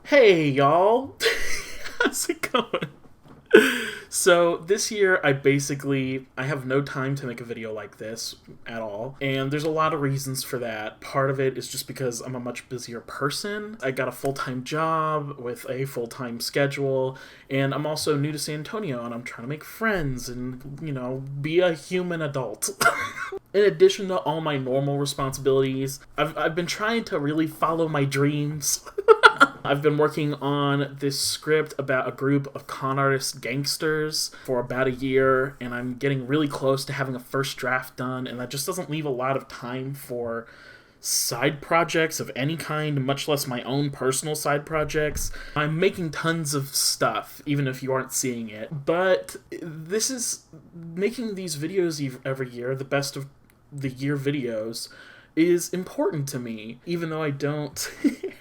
Hey y'all! How's it going? So this year I have no time to make a video like this at all, and there's a lot of reasons for that. Part of it is just because I'm a much busier person. I got a full-time job with a full-time schedule, and I'm also new to San Antonio and I'm trying to make friends and, be a human adult. In addition to all my normal responsibilities, I've been trying to really follow my dreams. I've been working on this script about a group of con artist gangsters for about a year, and I'm getting really close to having a first draft done, and that just doesn't leave a lot of time for side projects of any kind, much less my own personal side projects. I'm making tons of stuff, even if you aren't seeing it, but this is making these videos every year, the best of the year videos, is important to me, even though I don't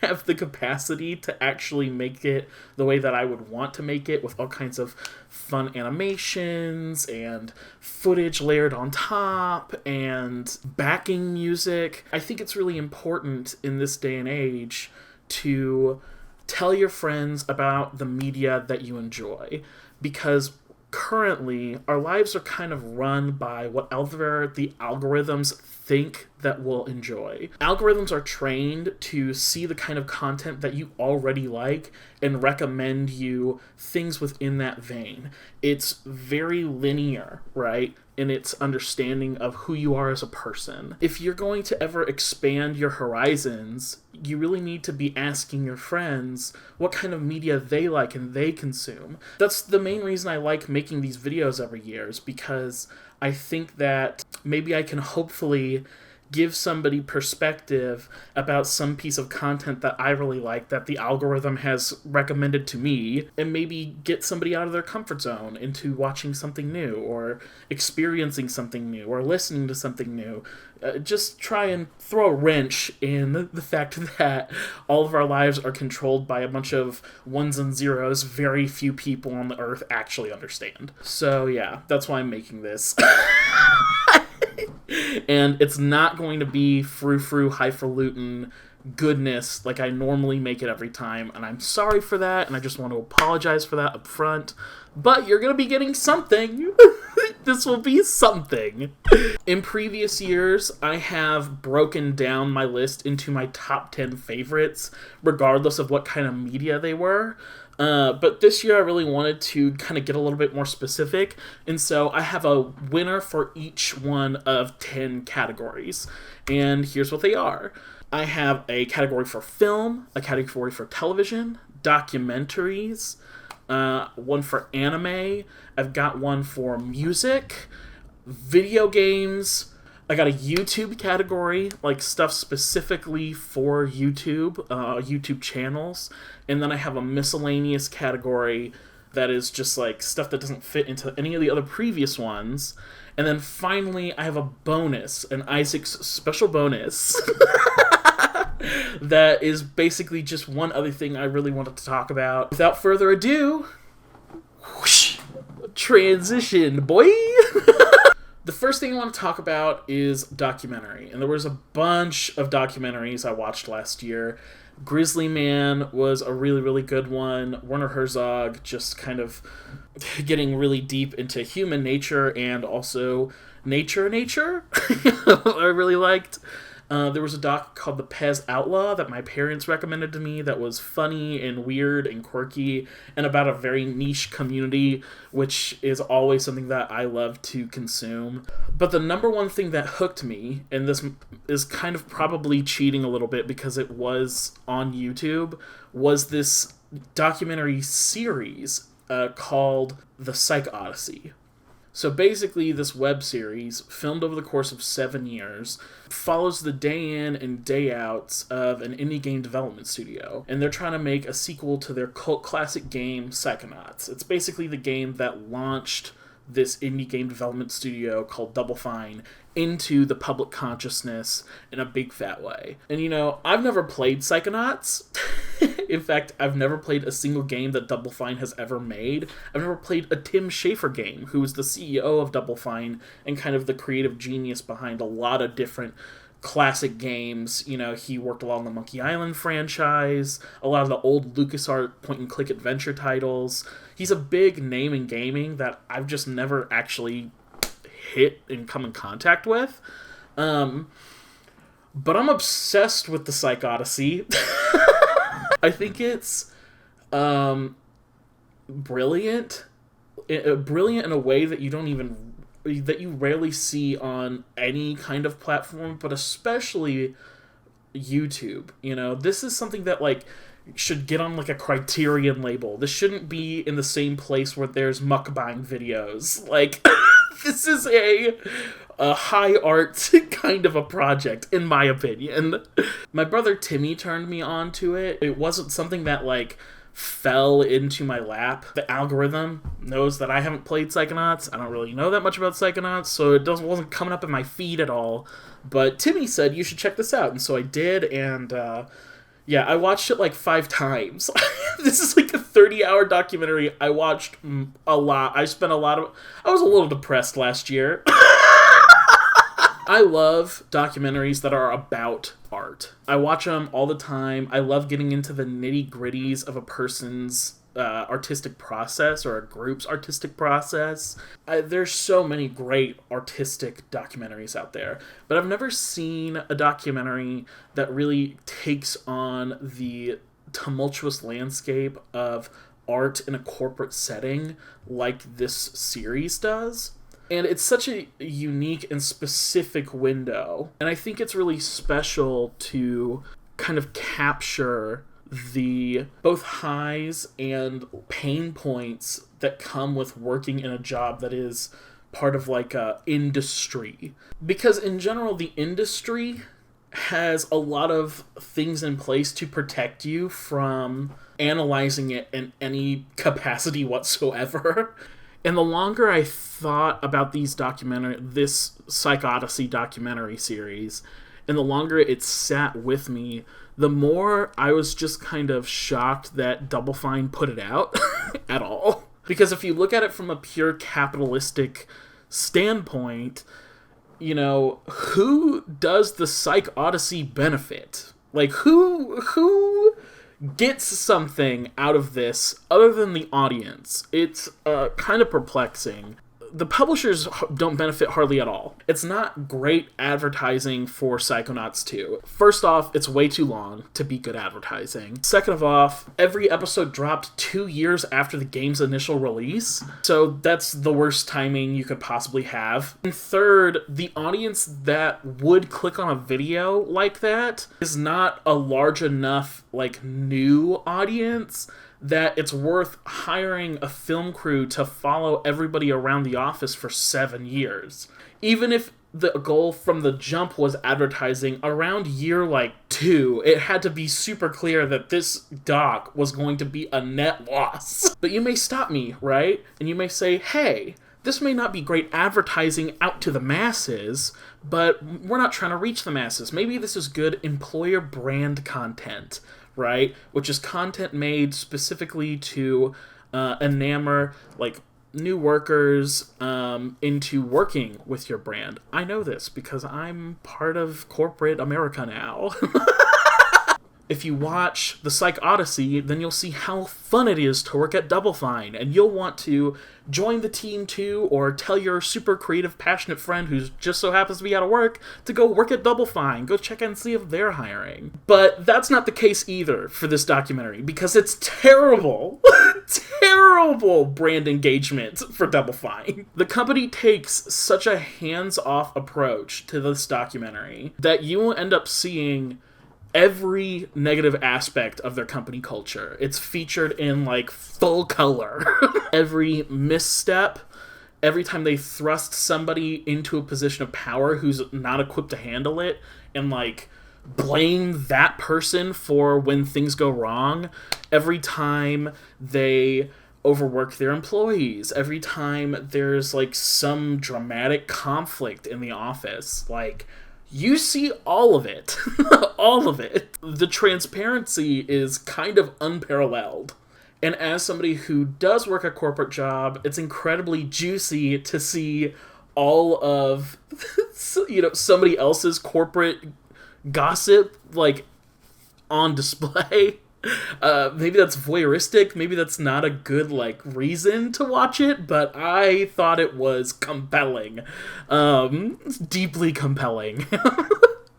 have the capacity to actually make it the way that I would want to make it, with all kinds of fun animations and footage layered on top and backing music. I think it's really important in this day and age to tell your friends about the media that you enjoy, because currently our lives are kind of run by whatever the algorithms think that we'll enjoy. Algorithms are trained to see the kind of content that you already like and recommend you things within that vein. It's very linear, right? In its understanding of who you are as a person. If you're going to ever expand your horizons, you really need to be asking your friends what kind of media they like and they consume. That's the main reason I like making these videos every year, is because I think that maybe I can hopefully give somebody perspective about some piece of content that I really like that the algorithm has recommended to me, and maybe get somebody out of their comfort zone into watching something new or experiencing something new or listening to something new. Just try and throw a wrench in the fact that all of our lives are controlled by a bunch of ones and zeros very few people on the earth actually understand. So yeah, that's why I'm making this. And it's not going to be frou-frou, highfalutin goodness like I normally make it every time, and I'm sorry for that, and I just want to apologize for that up front. But you're going to be getting something. This will be something. In previous years, I have broken down my list into my top 10 favorites, regardless of what kind of media they were. But this year I really wanted to kind of get a little bit more specific, and so I have a winner for each one of 10 categories, and here's what they are. I have a category for film, a category for television, documentaries, one for anime, I've got one for music, video games, I got a YouTube category, like stuff specifically for YouTube, YouTube channels, and then I have a miscellaneous category that is just like stuff that doesn't fit into any of the other previous ones. And then finally, I have a bonus, an Isaac's special bonus, that is basically just one other thing I really wanted to talk about. Without further ado, whoosh, transition, boy! The first thing I want to talk about is documentary, and there was a bunch of documentaries I watched last year. Grizzly Man was a really, really good one. Werner Herzog just kind of getting really deep into human nature and also nature. I really liked. There was a doc called The Pez Outlaw that my parents recommended to me that was funny and weird and quirky and about a very niche community, which is always something that I love to consume. But the number one thing that hooked me, and this is kind of probably cheating a little bit because it was on YouTube, was this documentary series called The Psych Odyssey. So basically, this web series, filmed over the course of 7 years, follows the day in and day outs of an indie game development studio, and they're trying to make a sequel to their cult classic game, Psychonauts. It's basically the game that launched this indie game development studio called Double Fine into the public consciousness in a big fat way. And I've never played Psychonauts. In fact, I've never played a single game that Double Fine has ever made. I've never played a Tim Schafer game, who is the CEO of Double Fine and kind of the creative genius behind a lot of different classic games. You know, he worked a lot on the Monkey Island franchise, a lot of the old LucasArts point-and-click adventure titles. He's a big name in gaming that I've just never actually hit and come in contact with. But I'm obsessed with the Psych Odyssey. I think it's brilliant. Brilliant in a way that you rarely see on any kind of platform, but especially YouTube. You know, this is something that, like, should get on, like, a Criterion label. This shouldn't be in the same place where there's mukbang videos. Like, this is a high art kind of a project, in my opinion. My brother Timmy turned me on to it. It wasn't something that, like, fell into my lap. The algorithm knows that I haven't played Psychonauts. I don't really know that much about Psychonauts, so it wasn't coming up in my feed at all. But Timmy said, you should check this out, and so I did, and yeah, I watched it like 5 times. This is like a 30-hour documentary. I watched a lot. I was a little depressed last year. I love documentaries that are about art. I watch them all the time. I love getting into the nitty-gritties of a person's artistic process or a group's artistic process. There's so many great artistic documentaries out there, but I've never seen a documentary that really takes on the tumultuous landscape of art in a corporate setting like this series does. And it's such a unique and specific window. And I think it's really special to kind of capture the both highs and pain points that come with working in a job that is part of like a industry. Because in general, the industry has a lot of things in place to protect you from analyzing it in any capacity whatsoever. And the longer I thought about this Psych Odyssey documentary series, and the longer it sat with me, the more I was just kind of shocked that Double Fine put it out at all. Because if you look at it from a pure capitalistic standpoint, you know, who does the Psych Odyssey benefit? Like, who gets something out of this other than the audience? It's kind of perplexing. The publishers don't benefit hardly at all. It's not great advertising for Psychonauts 2. First off, it's way too long to be good advertising. Second of all, every episode dropped 2 years after the game's initial release, so that's the worst timing you could possibly have. And third, the audience that would click on a video like that is not a large enough, like, new audience that it's worth hiring a film crew to follow everybody around the office for 7 years. Even if the goal from the jump was advertising, around year, 2, it had to be super clear that this doc was going to be a net loss. But you may stop me, right? And you may say, hey, this may not be great advertising out to the masses, but we're not trying to reach the masses. Maybe this is good employer brand content, right? Which is content made specifically to enamor, new workers into working with your brand. I know this because I'm part of corporate America now. If you watch the Psych Odyssey, then you'll see how fun it is to work at Double Fine, and you'll want to join the team too, or tell your super creative, passionate friend who just so happens to be out of work to go work at Double Fine. Go check and see if they're hiring. But that's not the case either for this documentary, because it's terrible. Terrible brand engagement for Double Fine. The company takes such a hands-off approach to this documentary that you will end up seeing every negative aspect of their company culture. It's featured in, full color. Every misstep, every time they thrust somebody into a position of power who's not equipped to handle it, and, blame that person for when things go wrong. Every time they overwork their employees. Every time there's, some dramatic conflict in the office. You see all of it. All of it. The transparency is kind of unparalleled. And as somebody who does work a corporate job, it's incredibly juicy to see all of somebody else's corporate gossip like on display. Maybe that's voyeuristic, maybe that's not a good like reason to watch it, but I thought it was compelling. Deeply compelling.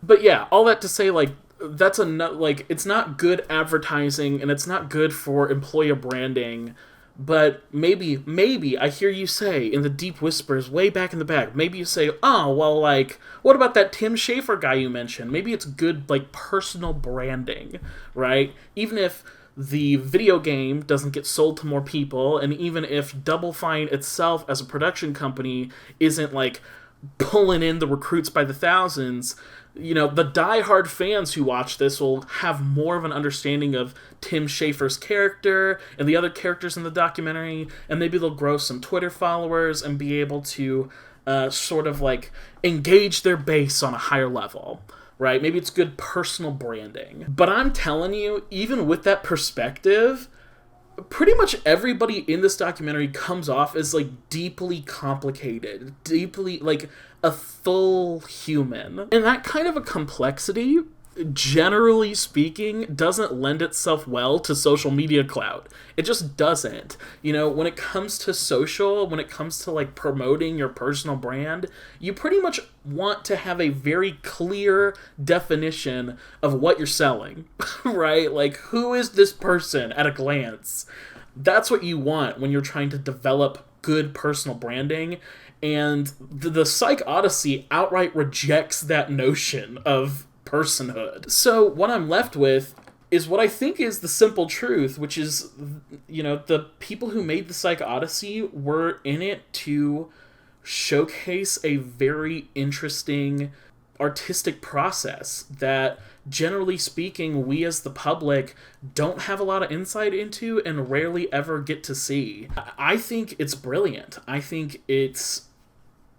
But yeah, all that to say, like, that's like, it's not good advertising and it's not good for employer branding. But maybe, I hear you say in the deep whispers way back in the back, maybe you say, oh, well, like, what about that Tim Schafer guy you mentioned? Maybe it's good, like, personal branding, right? Even if the video game doesn't get sold to more people, and even if Double Fine itself as a production company isn't, like, pulling in the recruits by the thousands, the diehard fans who watch this will have more of an understanding of Tim Schafer's character and the other characters in the documentary, and maybe they'll grow some Twitter followers and be able to sort of like engage their base on a higher level, right? Maybe it's good personal branding. But I'm telling you, even with that perspective, pretty much everybody in this documentary comes off as like deeply complicated, deeply like a full human. And that kind of a complexity, generally speaking, doesn't lend itself well to social media clout. It just doesn't. When it comes to social, when it comes to like promoting your personal brand, you pretty much want to have a very clear definition of what you're selling, right? Like, who is this person at a glance? That's what you want when you're trying to develop good personal branding. And the Psych Odyssey outright rejects that notion of personhood. So what I'm left with is what I think is the simple truth, which is, the people who made the Psych Odyssey were in it to showcase a very interesting artistic process that, generally speaking, we as the public don't have a lot of insight into and rarely ever get to see. I think it's brilliant. I think it's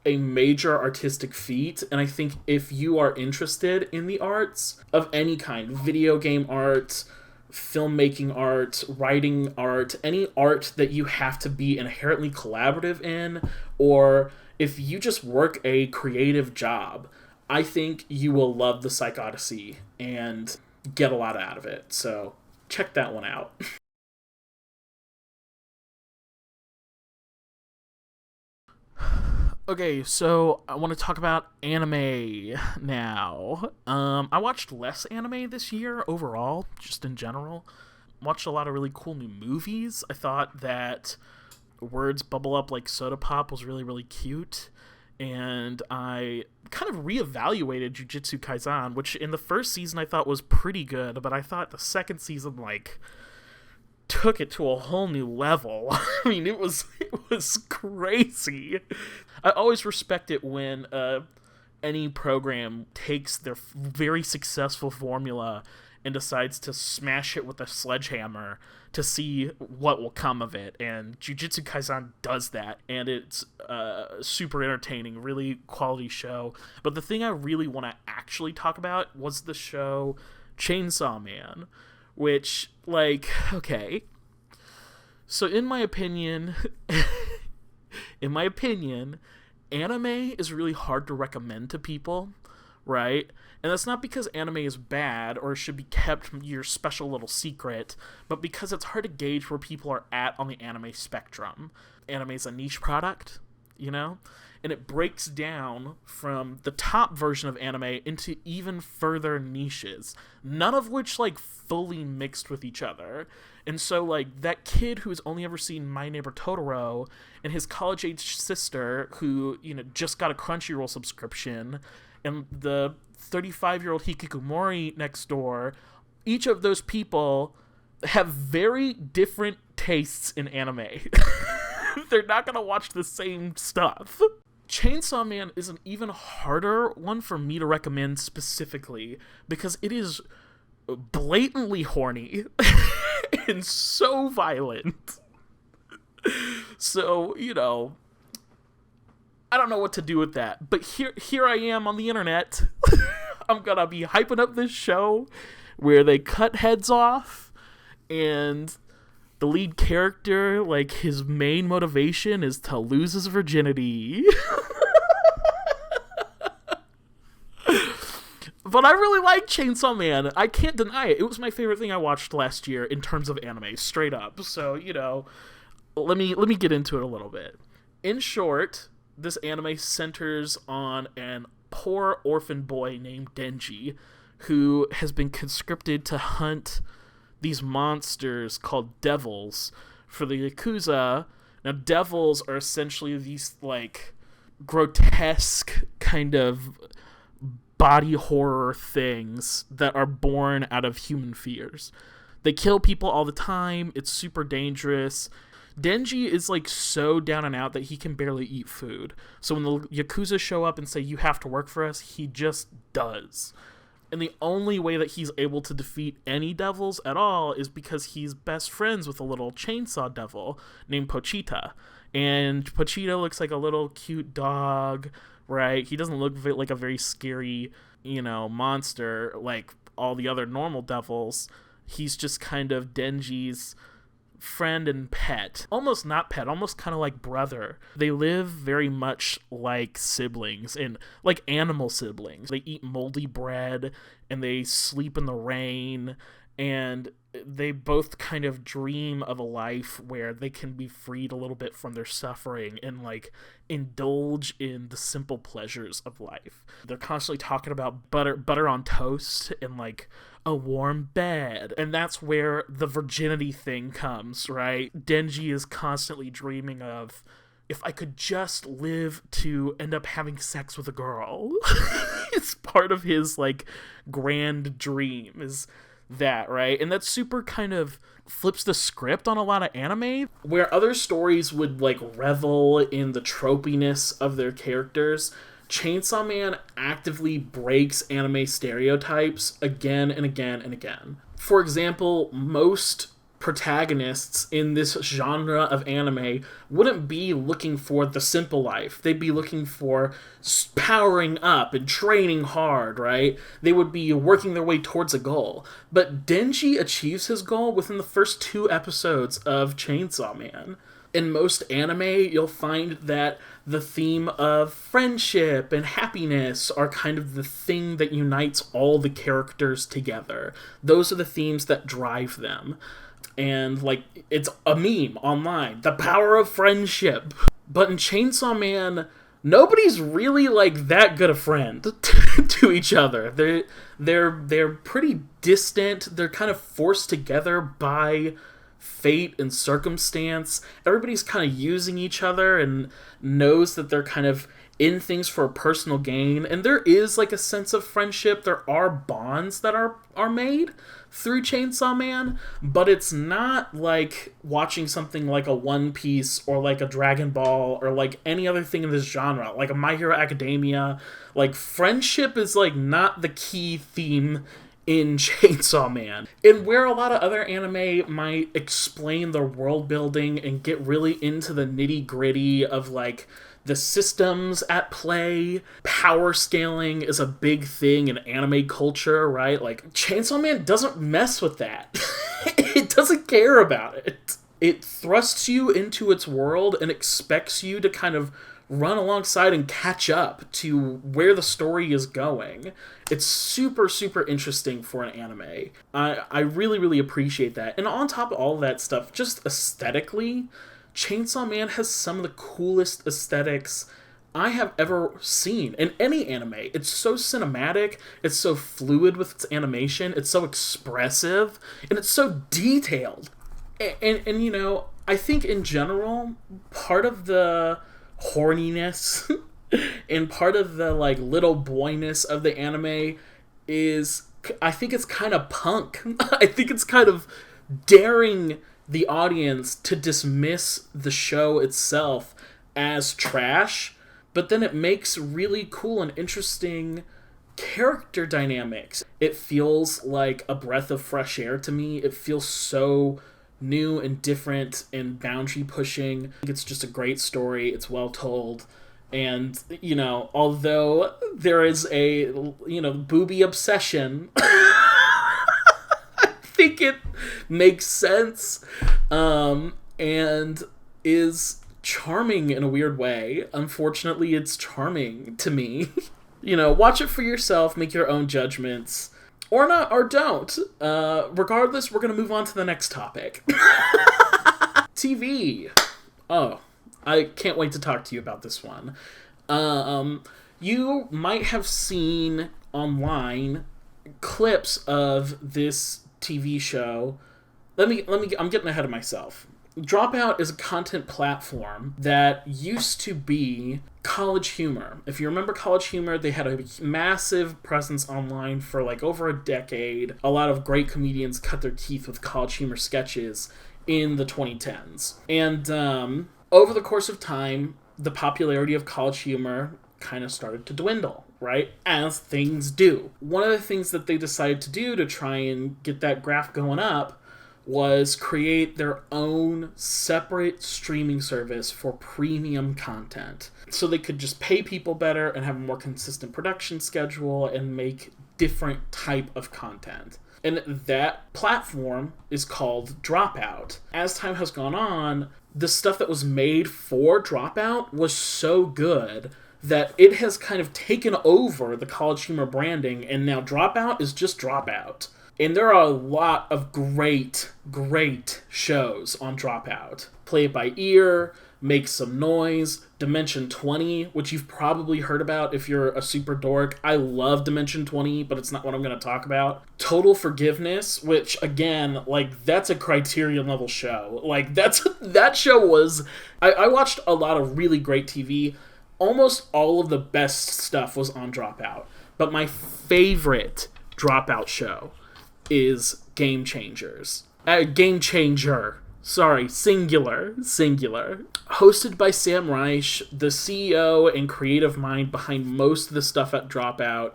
a major artistic feat, and I think if you are interested in the arts of any kind, video game art, filmmaking art, writing art, any art that you have to be inherently collaborative in, or if you just work a creative job, I think you will love the Psych Odyssey and get a lot out of it. So check that one out. Okay, so I want to talk about anime now. I watched less anime this year overall, just in general. Watched a lot of really cool new movies. I thought that Words Bubble Up Like Soda Pop was really, really cute. And I kind of reevaluated Jujutsu Kaisen, which in the first season I thought was pretty good, but I thought the second season, like, took it to a whole new level. I mean, it was crazy. I always respect it when any program takes their very successful formula and decides to smash it with a sledgehammer to see what will come of it. And Jujutsu Kaisen does that, and it's super entertaining, really quality show. But the thing I really want to actually talk about was the show Chainsaw Man, which, like, okay. So in my opinion, anime is really hard to recommend to people, right? And that's not because anime is bad or should be kept your special little secret, but because it's hard to gauge where people are at on the anime spectrum. Anime is a niche product, and it breaks down from the top version of anime into even further niches, none of which, like, fully mixed with each other. And so, like, that kid who's only ever seen My Neighbor Totoro and his college-age sister who, just got a Crunchyroll subscription, and the 35-year-old Hikikomori next door, each of those people have very different tastes in anime. They're not going to watch the same stuff. Chainsaw Man is an even harder one for me to recommend specifically because it is blatantly horny and so violent. So, I don't know what to do with that. But here I am on the internet. I'm gonna be hyping up this show where they cut heads off, and the lead character, like, his main motivation is to lose his virginity. But I really like Chainsaw Man. I can't deny it. It was my favorite thing I watched last year in terms of anime, straight up. So, let me get into it a little bit. In short, this anime centers on an poor orphan boy named Denji, who has been conscripted to hunt these monsters called devils for the Yakuza. Now, devils are essentially these, like, grotesque kind of body horror things that are born out of human fears. They kill people all the time. It's super dangerous. Denji is, like, so down and out that he can barely eat food. So when the Yakuza show up and say, you have to work for us, he just does. And the only way that he's able to defeat any devils at all is because he's best friends with a little chainsaw devil named Pochita. And Pochita looks like a little cute dog, right? He doesn't look like a very scary, monster like all the other normal devils. He's just kind of Denji's friend and pet. Almost not pet, almost kind of like brother. They live very much like siblings, and like animal siblings. They eat moldy bread and they sleep in the rain, and they both kind of dream of a life where they can be freed a little bit from their suffering and like indulge in the simple pleasures of life. They're constantly talking about butter on toast and like a warm bed, and that's where the virginity thing comes, right? Denji is constantly dreaming of, if I could just live to end up having sex with a girl. It's part of his like grand dream is that, right? And that super kind of flips the script on a lot of anime, where other stories would like revel in the tropiness of their characters. Chainsaw Man actively breaks anime stereotypes again and again and again. For example, most protagonists in this genre of anime wouldn't be looking for the simple life. They'd be looking for powering up and training hard, right? They would be working their way towards a goal. But Denji achieves his goal within the first 2 episodes of Chainsaw Man. In most anime, you'll find that the theme of friendship and happiness are kind of the thing that unites all the characters together. Those are the themes that drive them. And, like, it's a meme online. The power of friendship. But in Chainsaw Man, nobody's really, like, that good a friend to each other. They're pretty distant. They're kind of forced together by fate and circumstance. Everybody's kind of using each other and knows that they're kind of in things for a personal gain. And there is, like, a sense of friendship. There are bonds that are made through Chainsaw Man, but it's not like watching something like a One Piece or like a Dragon Ball or like any other thing in this genre, like a My Hero Academia. Like, friendship is like not the key theme in Chainsaw Man. And where a lot of other anime might explain the world building and get really into the nitty gritty of like the systems at play, power scaling is a big thing in anime culture, right? Like, Chainsaw Man doesn't mess with that. It doesn't care about it. It thrusts you into its world and expects you to kind of run alongside and catch up to where the story is going. It's super, super interesting for an anime. I really, really appreciate that. And on top of all of that stuff, just aesthetically, Chainsaw Man has some of the coolest aesthetics I have ever seen in any anime. It's so cinematic, it's so fluid with its animation, it's so expressive, and it's so detailed. And you know, I think in general, part of the horniness and part of the like little boyness of the anime is, I think it's kind of punk. I think it's kind of daring the audience to dismiss the show itself as trash, but then it makes really cool and interesting character dynamics. It feels like a breath of fresh air to me. It feels so new and different and boundary pushing. I think it's just a great story. It's well told. And, you know, although there is a, you know, booby obsession, I think it makes sense, and is charming in a weird way. Unfortunately, it's charming to me. Watch it for yourself, make your own judgments. Or not, or don't. Regardless, we're going to move on to the next topic. TV. Oh, I can't wait to talk to you about this one. You might have seen online clips of this TV show. I'm getting ahead of myself. Dropout is a content platform that used to be College Humor. If you remember College Humor, they had a massive presence online for like over a decade. A lot of great comedians cut their teeth with College Humor sketches in the 2010s. And over the course of time, the popularity of College Humor kind of started to dwindle, right? As things do. One of the things that they decided to do to try and get that graph going up was create their own separate streaming service for premium content. So they could just pay people better and have a more consistent production schedule and make different type of content. And that platform is called Dropout. As time has gone on, the stuff that was made for Dropout was so good that it has kind of taken over the College Humor branding, and now Dropout is just Dropout. And there are a lot of great shows on Dropout. Play It By Ear, Make Some Noise, Dimension 20, which you've probably heard about if you're a super dork. I love Dimension 20, but it's not what I'm going to talk about. Total Forgiveness, which, again, like, that's a Criterion level show. Like, that show was... I watched a lot of really great TV. Almost all of the best stuff was on Dropout. But my favorite Dropout show is Game Changers. Game Changer. Sorry, singular. Hosted by Sam Reich, the CEO and creative mind behind most of the stuff at Dropout.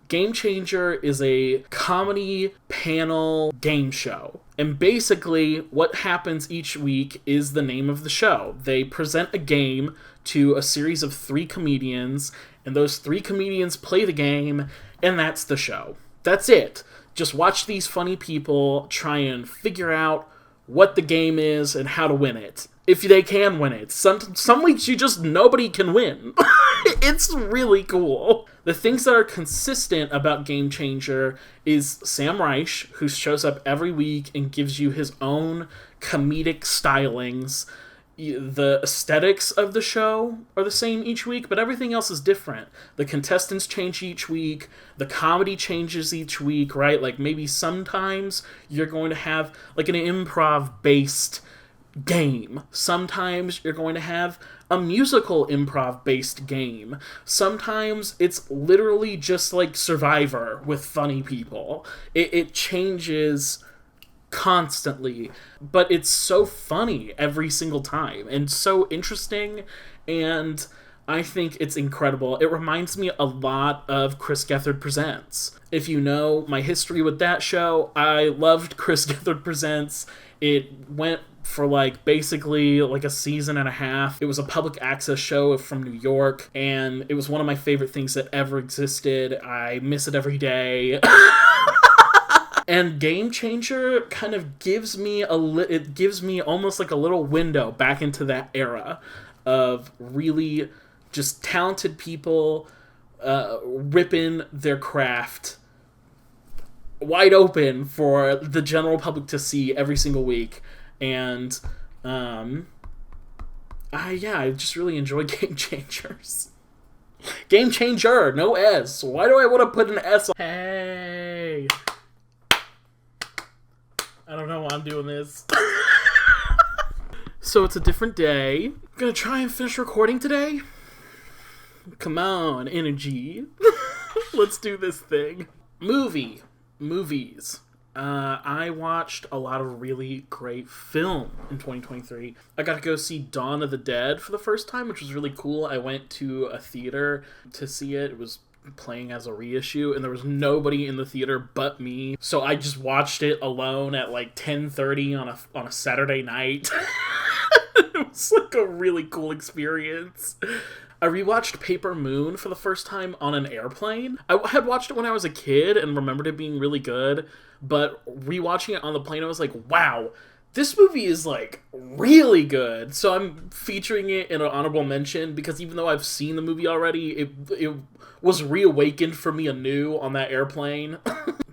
Game Changer is a comedy panel game show. And basically, what happens each week is the name of the show. They present a game to a series of 3 comedians, and those 3 comedians play the game, and that's the show. That's it. Just watch these funny people try and figure out what the game is and how to win it. If they can win it. Some weeks nobody can win. It's really cool. The things that are consistent about Game Changer is Sam Reich, who shows up every week and gives you his own comedic stylings. The aesthetics of the show are the same each week, but everything else is different. The contestants change each week. The comedy changes each week, right? Like, maybe sometimes you're going to have, like, an improv-based game. Sometimes you're going to have a musical improv-based game. Sometimes it's literally just, like, Survivor with funny people. It changes constantly, but it's so funny every single time and so interesting, and I think it's incredible. It reminds me a lot of Chris Gethard Presents. If you know my history with that show, I loved Chris Gethard Presents. It went for basically a season and a half. It was a public access show from New York, and it was one of my favorite things that ever existed. I miss it every day. And Game Changer kind of gives me almost like a little window back into that era of really just talented people ripping their craft wide open for the general public to see every single week. And I just really enjoy Game Changers. Game Changer, no S. Why do I want to put an S on? Hey. I don't know why I'm doing this. So it's a different day. I'm gonna try and finish recording today. Come on, energy. Let's do this thing. Movies. I watched a lot of really great film in 2023. I got to go see Dawn of the Dead for the first time, which was really cool. I went to a theater to see it. It was playing as a reissue, and there was nobody in the theater but me, so I just watched it alone at 10:30 on a Saturday night. It was a really cool experience. I rewatched Paper Moon for the first time on an airplane. I had watched it when I was a kid and remembered it being really good, but rewatching it on the plane, I was like, wow, This movie is, like, really good, so I'm featuring it in an honorable mention, because even though I've seen the movie already, it was reawakened for me anew on that airplane.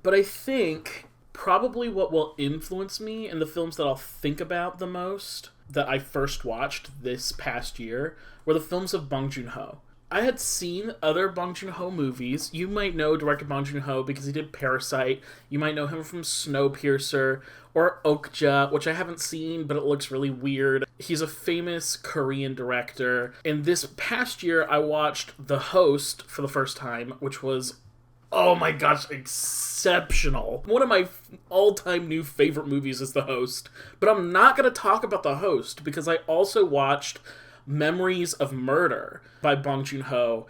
But I think probably what will influence me in the films that I'll think about the most that I first watched this past year were the films of Bong Joon-ho. I had seen other Bong Joon-ho movies. You might know director Bong Joon-ho because he did Parasite. You might know him from Snowpiercer or Okja, which I haven't seen, but it looks really weird. He's a famous Korean director. And this past year, I watched The Host for the first time, which was, oh my gosh, exceptional. One of my all-time new favorite movies is The Host. But I'm not going to talk about The Host because I also watched Memories of Murder by Bong Joon-ho.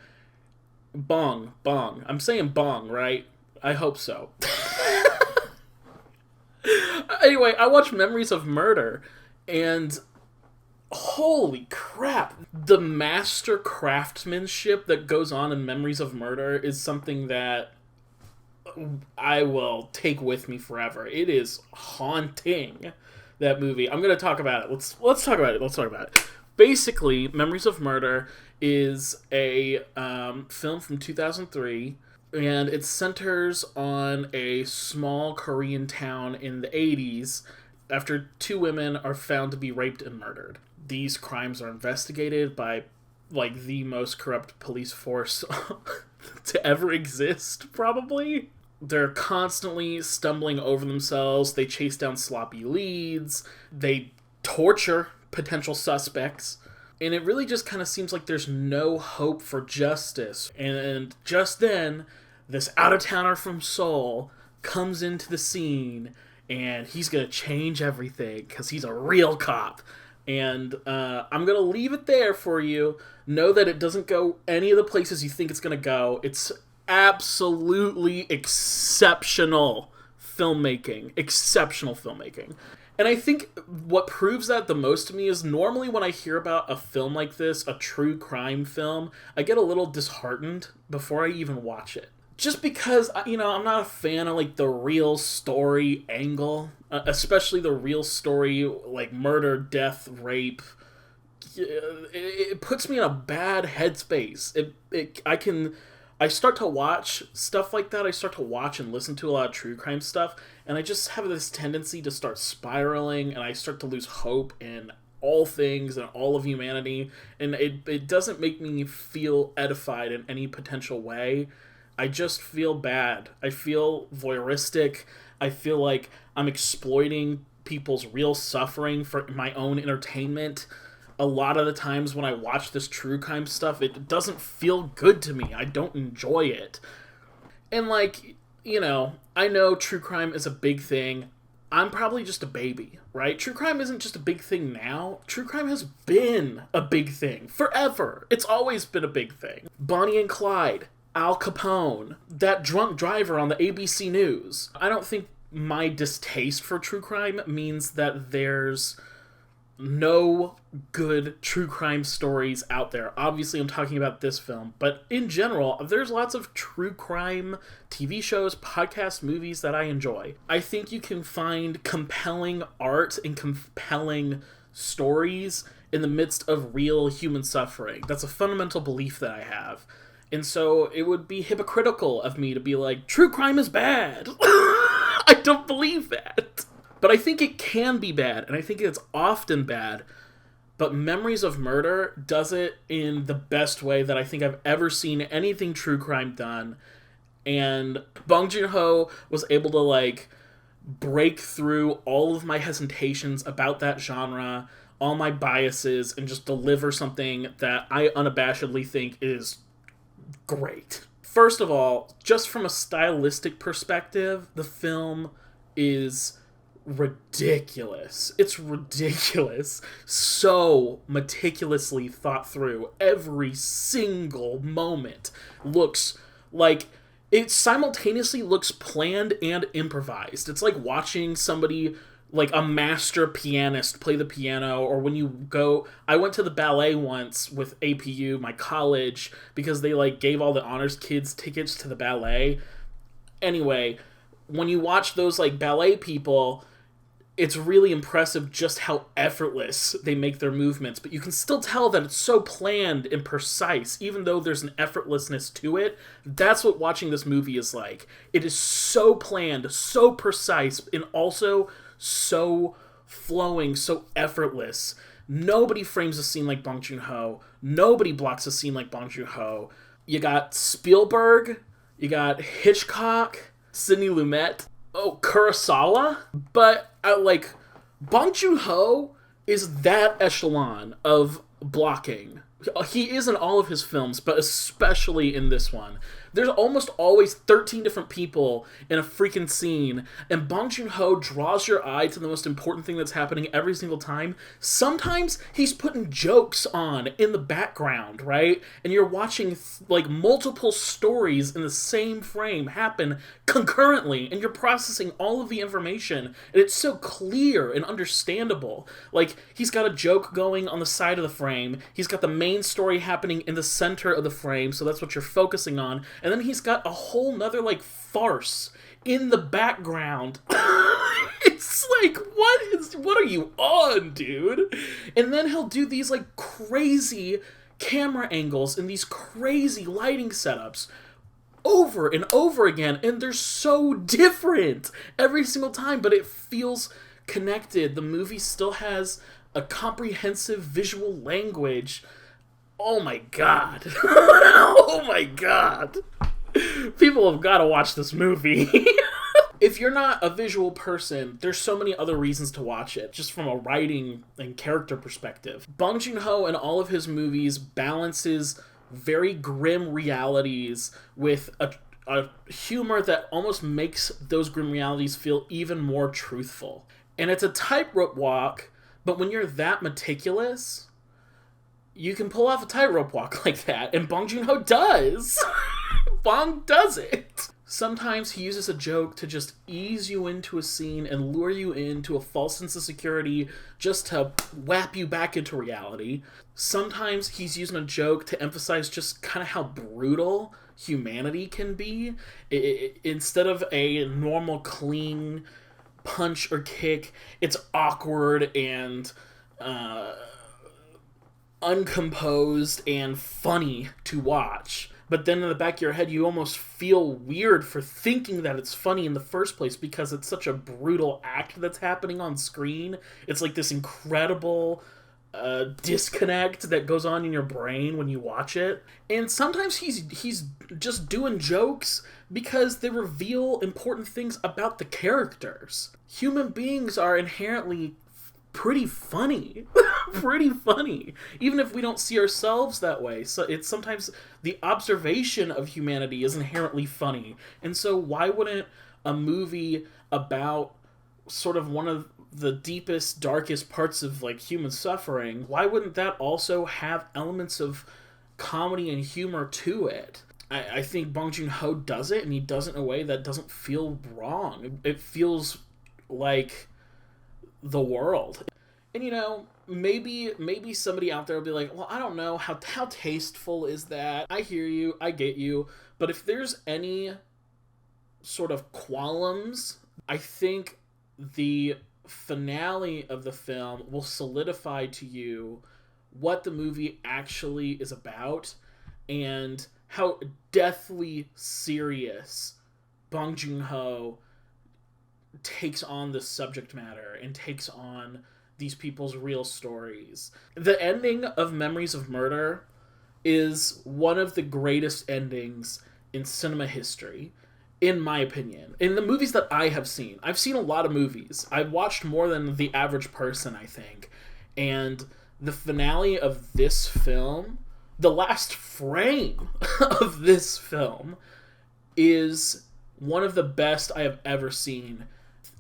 Bong. I'm saying Bong, right? I hope so. Anyway, I watched Memories of Murder, and holy crap, the master craftsmanship that goes on in Memories of Murder is something that I will take with me forever. It is haunting, that movie. I'm going to talk about it. Let's talk about it. Basically, Memories of Murder is a film from 2003, and it centers on a small Korean town in the 80s after two women are found to be raped and murdered. These crimes are investigated by, like, the most corrupt police force to ever exist, probably. They're constantly stumbling over themselves. They chase down sloppy leads. They torture potential suspects. And it really just kind of seems like there's no hope for justice. And just then, this out-of-towner from Seoul comes into the scene, and he's going to change everything because he's a real cop. And I'm going to leave it there for you. Know that it doesn't go any of the places you think it's going to go. It's absolutely exceptional filmmaking. And I think what proves that the most to me is normally when I hear about a film like this, a true crime film, I get a little disheartened before I even watch it. Just because, I'm not a fan of, like, the real story angle, especially the real story, like, murder, death, rape. It puts me in a bad headspace. I start to watch stuff like that. I start to watch and listen to a lot of true crime stuff, and I just have this tendency to start spiraling, and I start to lose hope in all things and all of humanity, and it doesn't make me feel edified in any potential way. I just feel bad. I feel voyeuristic. I feel like I'm exploiting people's real suffering for my own entertainment. A lot of the times when I watch this true crime stuff, it doesn't feel good to me. I don't enjoy it. And, like, I know true crime is a big thing. I'm probably just a baby, right? True crime isn't just a big thing now. True crime has been a big thing forever. It's always been a big thing. Bonnie and Clyde, Al Capone, that drunk driver on the ABC News. I don't think my distaste for true crime means that there's no good true crime stories out there. Obviously, I'm talking about this film, but in general, there's lots of true crime TV shows, podcasts, movies that I enjoy. I think you can find compelling art and compelling stories in the midst of real human suffering. That's a fundamental belief that I have. And so it would be hypocritical of me to be like, true crime is bad. I don't believe that. But I think it can be bad, and I think it's often bad. But Memories of Murder does it in the best way that I think I've ever seen anything true crime done. And Bong Joon-ho was able to, like, break through all of my hesitations about that genre, all my biases, and just deliver something that I unabashedly think is great. First of all, just from a stylistic perspective, the film is ridiculous. It's ridiculous. So meticulously thought through. Every single moment looks like it simultaneously looks planned and improvised. It's like watching somebody, like a master pianist, play the piano. Or when you go, I went to the ballet once with APU, my college, because they, like, gave all the honors kids tickets to the ballet. Anyway, when you watch those, like, ballet people, it's really impressive just how effortless they make their movements, but you can still tell that it's so planned and precise, even though there's an effortlessness to it. That's what watching this movie is like. It is so planned, so precise, and also so flowing, so effortless. Nobody frames a scene like Bong Joon-ho. Nobody blocks a scene like Bong Joon-ho. You got Spielberg, you got Hitchcock, Sidney Lumet, Kurosawa, but Bong Joon-ho is that echelon of blocking. He is in all of his films, but especially in this one. There's almost always 13 different people in a freaking scene, and Bong Joon-ho draws your eye to the most important thing that's happening every single time. Sometimes he's putting jokes on in the background, right? And you're watching multiple stories in the same frame happen concurrently, and you're processing all of the information, and it's so clear and understandable. He's got a joke going on the side of the frame, he's got the main story happening in the center of the frame, so that's what you're focusing on, and then he's got a whole nother farce in the background. It's what are you on, dude? And then he'll do these crazy camera angles and these crazy lighting setups over and over again, and they're so different every single time, but it feels connected. The movie still has a comprehensive visual language. Oh my god. Oh my god. People have got to watch this movie. If you're not a visual person, there's so many other reasons to watch it, just from a writing and character perspective. Bong Joon-ho in all of his movies balances very grim realities with a humor that almost makes those grim realities feel even more truthful. And it's a tightrope walk, but when you're that meticulous, you can pull off a tightrope walk like that, and Bong Joon-ho does. Bong does it. Sometimes he uses a joke to just ease you into a scene and lure you into a false sense of security just to whap you back into reality. Sometimes he's using a joke to emphasize just kind of how brutal humanity can be. Instead of a normal, clean punch or kick, it's awkward and uncomposed and funny to watch. But then in the back of your head, you almost feel weird for thinking that it's funny in the first place because it's such a brutal act that's happening on screen. It's like this incredible disconnect that goes on in your brain when you watch it. And sometimes he's just doing jokes because they reveal important things about the characters. Human beings are inherently pretty funny. Pretty funny, even if we don't see ourselves that way. So it's sometimes the observation of humanity is inherently funny. And so why wouldn't a movie about sort of one of the deepest, darkest parts of human suffering, why wouldn't that also have elements of comedy and humor to it? I think Bong Joon-ho does it, and he does it in a way that doesn't feel wrong. It feels like the world. And maybe somebody out there will be like, well, I don't know, how tasteful is that? I hear you, I get you, but if there's any sort of qualms, I think the finale of the film will solidify to you what the movie actually is about and how deathly serious Bong Joon-ho takes on this subject matter and takes on these people's real stories. The ending of Memories of Murder is one of the greatest endings in cinema history, in my opinion. In the movies that I have seen. I've seen a lot of movies. I've watched more than the average person, I think. And the finale of this film, the last frame of this film, is one of the best I have ever seen.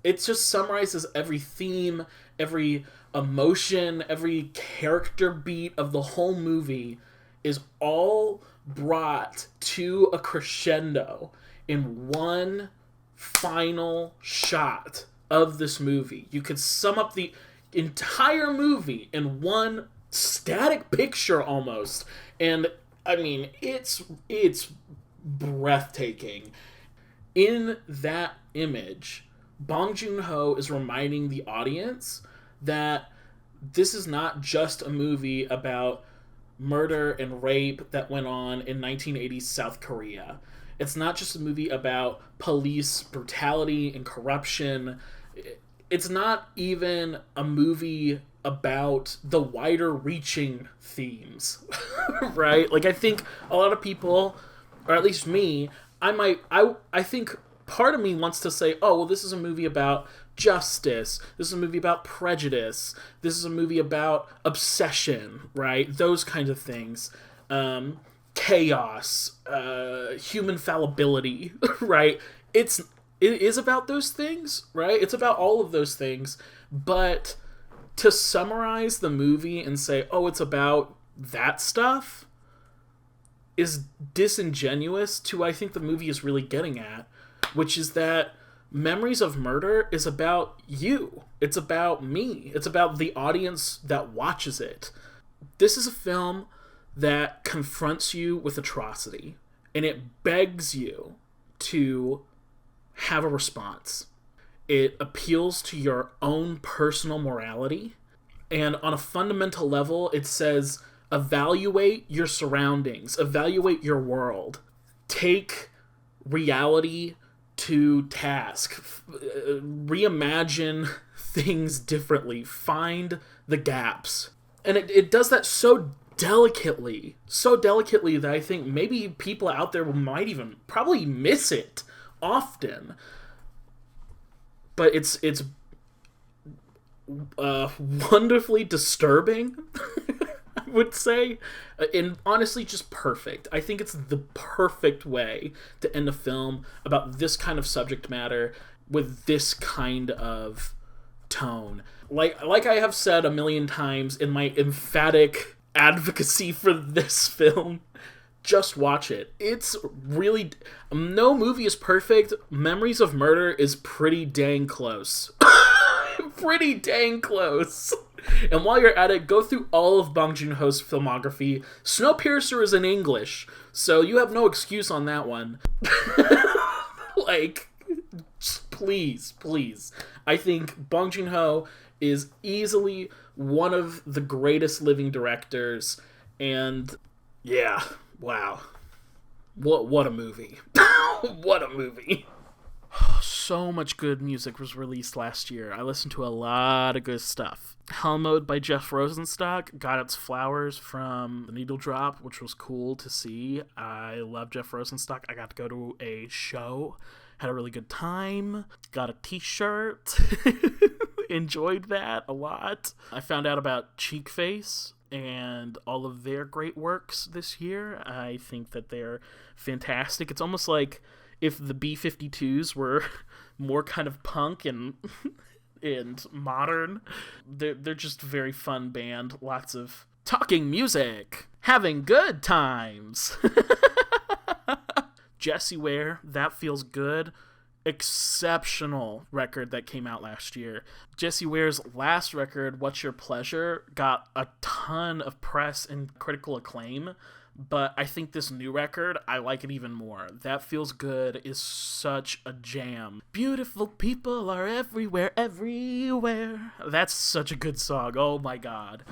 It just summarizes every theme, every emotion, every character beat of the whole movie is all brought to a crescendo in one final shot of this movie. You could sum up the entire movie in one static picture almost. And I mean, it's breathtaking. In that image, Bong Joon-ho is reminding the audience that this is not just a movie about murder and rape that went on in 1980s South Korea. It's not just a movie about police brutality and corruption. It's not even a movie about the wider reaching themes, right? Like, I think a lot of people, or at least me, I think part of me wants to say, oh, well, this is a movie about justice. This is a movie about prejudice. This is a movie about obsession, right? Those kinds of things. Chaos, human fallibility, right? It is about those things, right? It's about all of those things, but to summarize the movie and say, oh, it's about that stuff is disingenuous to, I think, the movie is really getting at, which is that Memories of Murder is about you. It's about me. It's about the audience that watches it. This is a film that confronts you with atrocity, and it begs you to have a response. It appeals to your own personal morality, and on a fundamental level, it says, evaluate your surroundings, evaluate your world, take reality to task, reimagine things differently, find the gaps. And it does that so delicately that I think maybe people out there might even probably miss it often. But it's wonderfully disturbing, I would say, and honestly just perfect. I think it's the perfect way to end a film about this kind of subject matter with this kind of tone. Like I have said a million times in my emphatic advocacy for this film, just watch it. It's really... No movie is perfect. Memories of Murder is pretty dang close. Pretty dang close. And while you're at it, go through all of Bong Joon-ho's filmography. Snowpiercer is in English, so you have no excuse on that one. Like, please. I think Bong Joon-ho is easily one of the greatest living directors, and yeah, wow. What a movie. What a movie. So much good music was released last year. I listened to a lot of good stuff. Hell Mode by Jeff Rosenstock got its flowers from The Needle Drop, which was cool to see. I love Jeff Rosenstock. I got to go to a show, had a really good time, got a t-shirt, enjoyed that a lot. I found out about Cheek Face and all of their great works this year. I think that they're fantastic. It's almost like if the B-52s were more kind of punk and modern. They're just a very fun band. Lots of talking music, having good times. Jessie Ware, That Feels Good. Exceptional record that came out last year. Jessie Ware's last record, What's Your Pleasure, got a ton of press and critical acclaim. But I think this new record, I like it even more. That Feels Good is such a jam. Beautiful people are everywhere, everywhere. That's such a good song. Oh my god.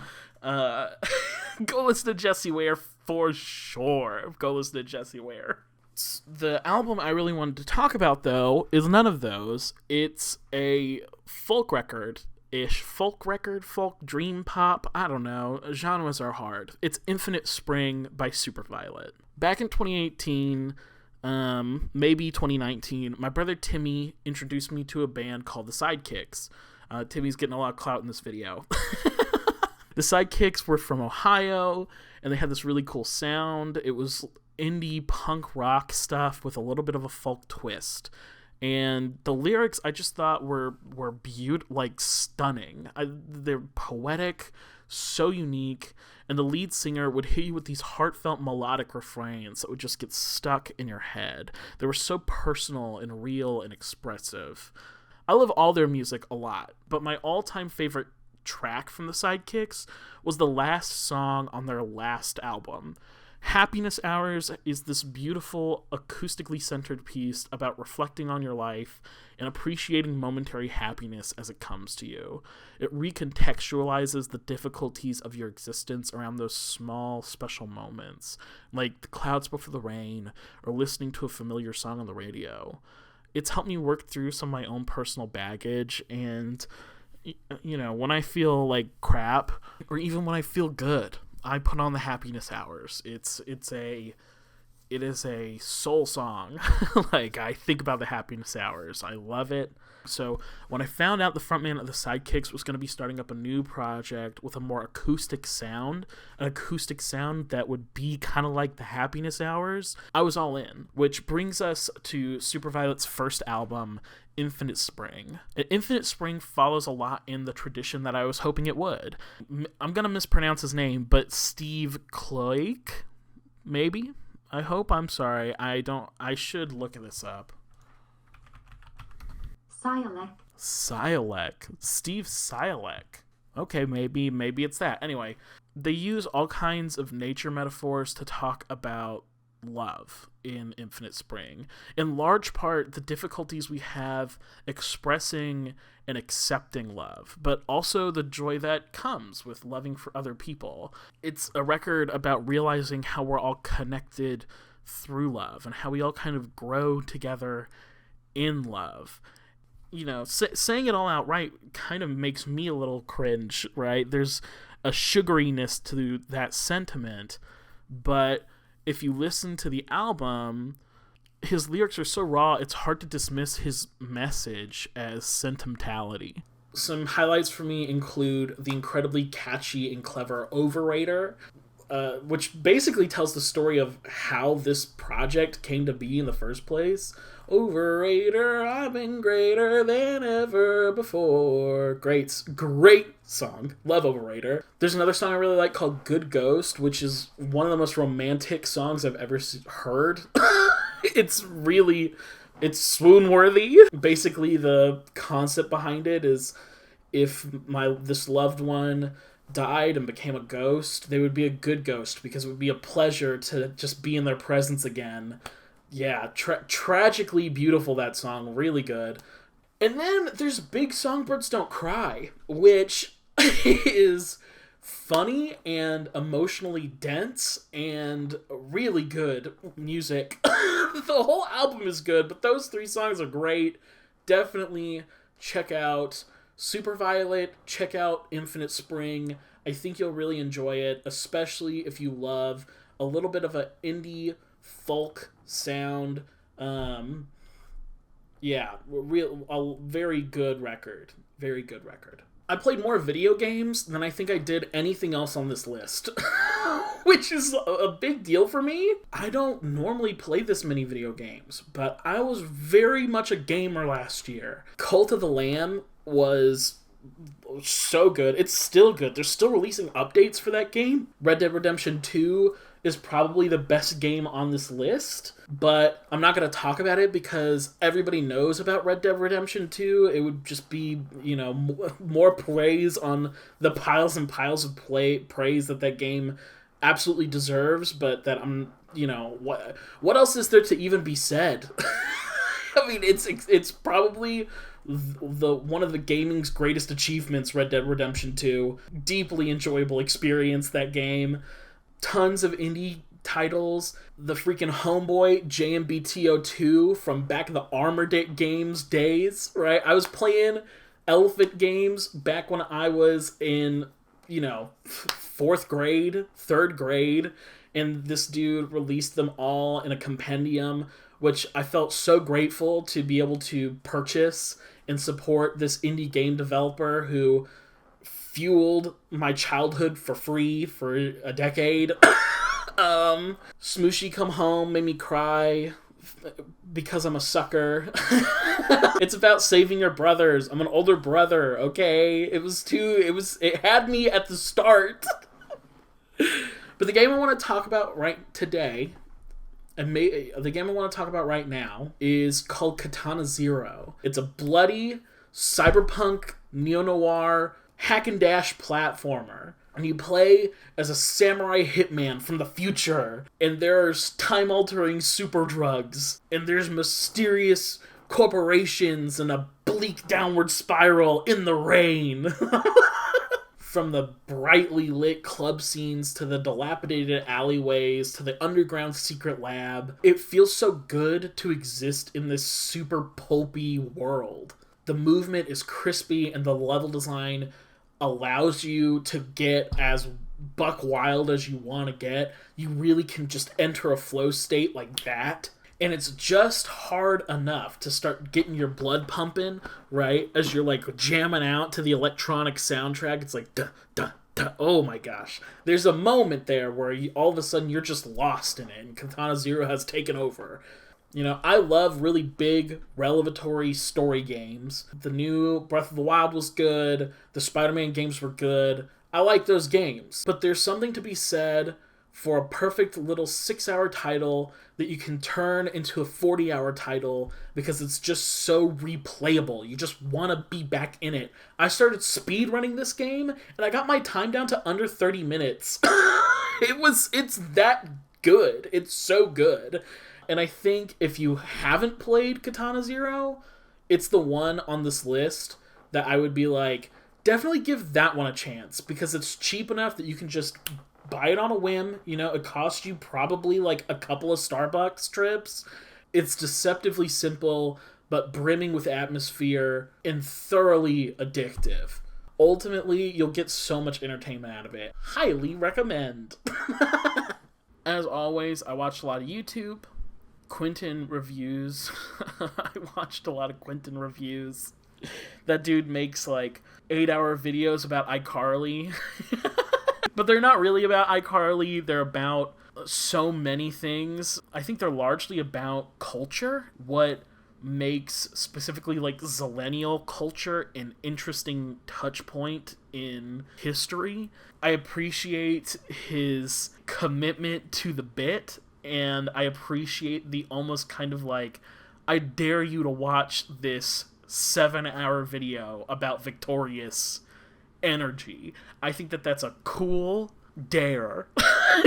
Go listen to Jessie Ware for sure. Go listen to Jessie Ware. The album I really wanted to talk about, though, is none of those. It's a folk record-ish. Folk record, folk dream pop, I don't know. Genres are hard. It's Infinite Spring by Superviolet. Back in 2018, maybe 2019, my brother Timmy introduced me to a band called the Sidekicks. Timmy's getting a lot of clout in this video. The Sidekicks were from Ohio, and they had this really cool sound. It was indie punk rock stuff with a little bit of a folk twist. And the lyrics I just thought were beautiful, like stunning. They're poetic, so unique, and the lead singer would hit you with these heartfelt melodic refrains that would just get stuck in your head. They were so personal and real and expressive. I love all their music a lot, but my all-time favorite track from the Sidekicks was the last song on their last album. Happiness Hours is this beautiful, acoustically centered piece about reflecting on your life and appreciating momentary happiness as it comes to you. It recontextualizes the difficulties of your existence around those small, special moments, like the clouds before the rain or listening to a familiar song on the radio. It's helped me work through some of my own personal baggage, and, you know, when I feel like crap, or even when I feel good, I put on the Happiness Hours. It is a soul song. Like, I think about the Happiness Hours. I love it. So when I found out the frontman of the Sidekicks was going to be starting up a new project with a more acoustic sound, an acoustic sound that would be kind of like the Happiness Hours, I was all in. Which brings us to Superviolet's first album, Infinite Spring. Infinite Spring follows a lot in the tradition that I was hoping it would. I'm going to mispronounce his name, but Steve Kloik, maybe? I hope. I'm sorry. I should look this up. Siolek. Steve Siolek. Okay, maybe it's that. Anyway, they use all kinds of nature metaphors to talk about love in Infinite Spring. In large part, the difficulties we have expressing and accepting love, but also the joy that comes with loving for other people. It's a record about realizing how we're all connected through love and how we all kind of grow together in love. You know, saying it all outright kind of makes me a little cringe, right? There's a sugariness to that sentiment, but if you listen to the album, his lyrics are so raw, it's hard to dismiss his message as sentimentality. Some highlights for me include the incredibly catchy and clever Overrater, which basically tells the story of how this project came to be in the first place. Overrater, I've been greater than ever before. Great song. Love Overrater. There's another song I really like called Good Ghost, which is one of the most romantic songs I've ever heard. It's swoon-worthy. Basically, the concept behind it is if this loved one died and became a ghost, they would be a good ghost because it would be a pleasure to just be in their presence again. Yeah, tragically beautiful, that song. Really good. And then there's Big Songbirds Don't Cry, which is funny and emotionally dense and really good music. The whole album is good, but those 3 songs are great. Definitely check out Superviolet, check out Infinite Spring. I think you'll really enjoy it, especially if you love a little bit of an indie folk sound. A very good record. Very good record. I played more video games than I think I did anything else on this list, which is a big deal for me. I don't normally play this many video games, but I was very much a gamer last year. Cult of the Lamb was so good. It's still good. They're still releasing updates for that game. Red Dead Redemption 2 is probably the best game on this list, but I'm not going to talk about it because everybody knows about Red Dead Redemption 2. It would just be, more praise on the piles and piles of praise that game absolutely deserves, but that what else is there to even be said? I mean, it's probably one of the gaming's greatest achievements, Red Dead Redemption 2. Deeply enjoyable experience, that game. Tons of indie titles. The freaking homeboy JMBTO2 from back in the Armor Games days, right? I was playing Elephant Games back when I was in, 4th grade, 3rd grade, and this dude released them all in a compendium, which I felt so grateful to be able to purchase and support this indie game developer who fueled my childhood for free for a decade. Smooshy Come Home made me cry because I'm a sucker. It's about saving your brothers. I'm an older brother, okay? It had me at the start. But the game I want to talk about right today, the game I want to talk about right now, is called Katana Zero. It's a bloody cyberpunk neo-noir hack and dash platformer And you play as a samurai hitman from the future, and there's time-altering super drugs, and there's mysterious corporations and a bleak downward spiral in the rain. From the brightly lit club scenes to the dilapidated alleyways to the underground secret lab, it feels so good to exist in this super pulpy world. The movement is crispy and the level design allows you to get as buck wild as you want to get. You really can just enter a flow state like that. And it's just hard enough to start getting your blood pumping, right? As you're like jamming out to the electronic soundtrack. It's like, duh, duh, duh. Oh my gosh. There's a moment there where all of a sudden you're just lost in it and Katana Zero has taken over. You know, I love really big, revelatory story games. The new Breath of the Wild was good. The Spider-Man games were good. I like those games. But there's something to be said for a perfect little 6-hour title that you can turn into a 40-hour title because it's just so replayable. You just want to be back in it. I started speedrunning this game, and I got my time down to under 30 minutes. It's that good. It's so good. And I think if you haven't played Katana Zero, it's the one on this list that I would be like, definitely give that one a chance because it's cheap enough that you can just buy it on a whim. You know, it costs you probably like a couple of Starbucks trips. It's deceptively simple, but brimming with atmosphere and thoroughly addictive. Ultimately, you'll get so much entertainment out of it. Highly recommend. As always, I watched a lot of YouTube. Quentin reviews. I watched a lot of Quentin reviews. That dude makes like 8-hour videos about iCarly. But they're not really about iCarly. They're about so many things. I think they're largely about culture. What makes specifically like Zillennial culture an interesting touch point in history. I appreciate his commitment to the bit, and I appreciate the almost kind of like, I dare you to watch this 7-hour video about Victorious energy. I think that that's a cool dare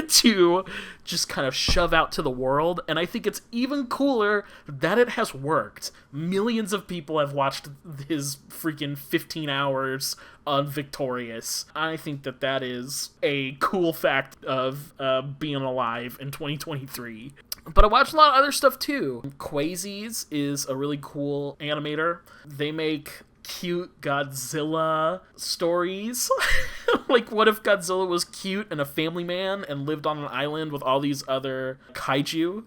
to just kind of shove out to the world, and I think it's even cooler that it has worked. Millions of people have watched his freaking 15 hours on Victorious. I think that that is a cool fact of being alive in 2023. But I watched a lot of other stuff too. Quasies is a really cool animator. They make cute Godzilla stories. Like, what if Godzilla was cute and a family man and lived on an island with all these other kaiju?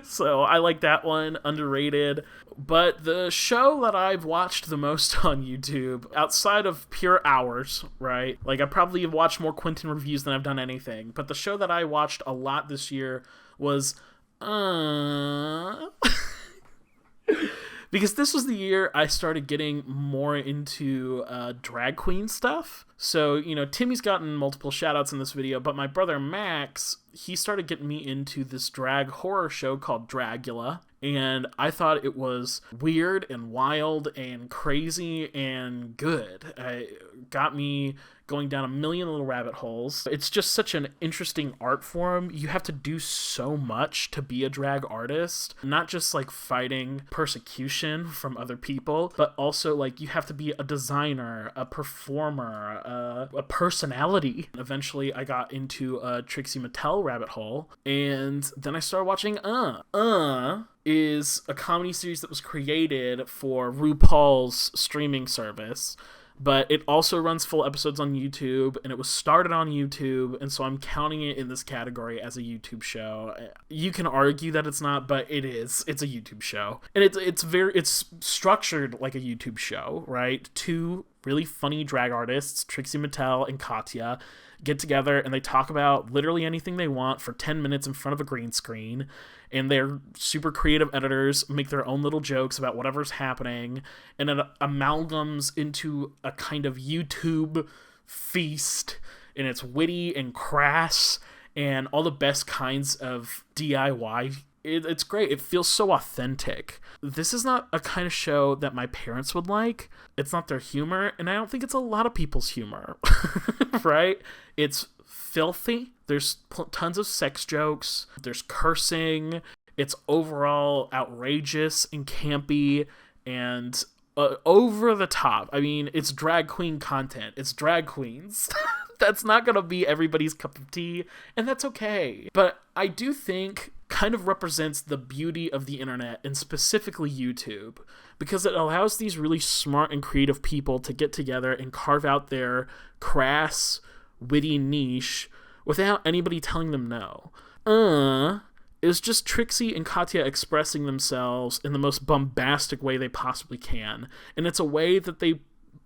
So I like that one. Underrated. But the show that I've watched the most on YouTube, outside of pure hours, right? Like, I probably have watched more Quentin reviews than I've done anything. But the show that I watched a lot this year was because this was the year I started getting more into drag queen stuff. So, you know, Timmy's gotten multiple shout-outs in this video, but my brother Max, he started getting me into this drag horror show called Dragula. And I thought it was weird and wild and crazy and good. It got me going down a million little rabbit holes. It's just such an interesting art form. You have to do so much to be a drag artist, not just like fighting persecution from other people, but also like you have to be a designer, a performer, a personality. Eventually I got into a Trixie Mattel rabbit hole, and then I started watching is a comedy series that was created for RuPaul's streaming service, but it also runs full episodes on YouTube, and it was started on YouTube, and so I'm counting it in this category as a YouTube show. You can argue that it's not, but it is. It's a YouTube show. And it's structured like a YouTube show, right? Two really funny drag artists, Trixie Mattel and Katya, get together and they talk about literally anything they want for 10 minutes in front of a green screen, and they're super creative editors, make their own little jokes about whatever's happening, and it amalgams into a kind of YouTube feast, and it's witty and crass and all the best kinds of DIY it's great. It feels so authentic. This is not a kind of show that my parents would like. It's not their humor, and I don't think it's a lot of people's humor, right? It's filthy. There's tons of sex jokes. There's cursing. It's overall outrageous and campy and over the top. I mean, it's drag queen content. It's drag queens. That's not going to be everybody's cup of tea, and that's okay. But I do think kind of represents the beauty of the internet, and specifically YouTube, because it allows these really smart and creative people to get together and carve out their crass, witty niche without anybody telling them no. It was just Trixie and Katya expressing themselves in the most bombastic way they possibly can. And it's a way that they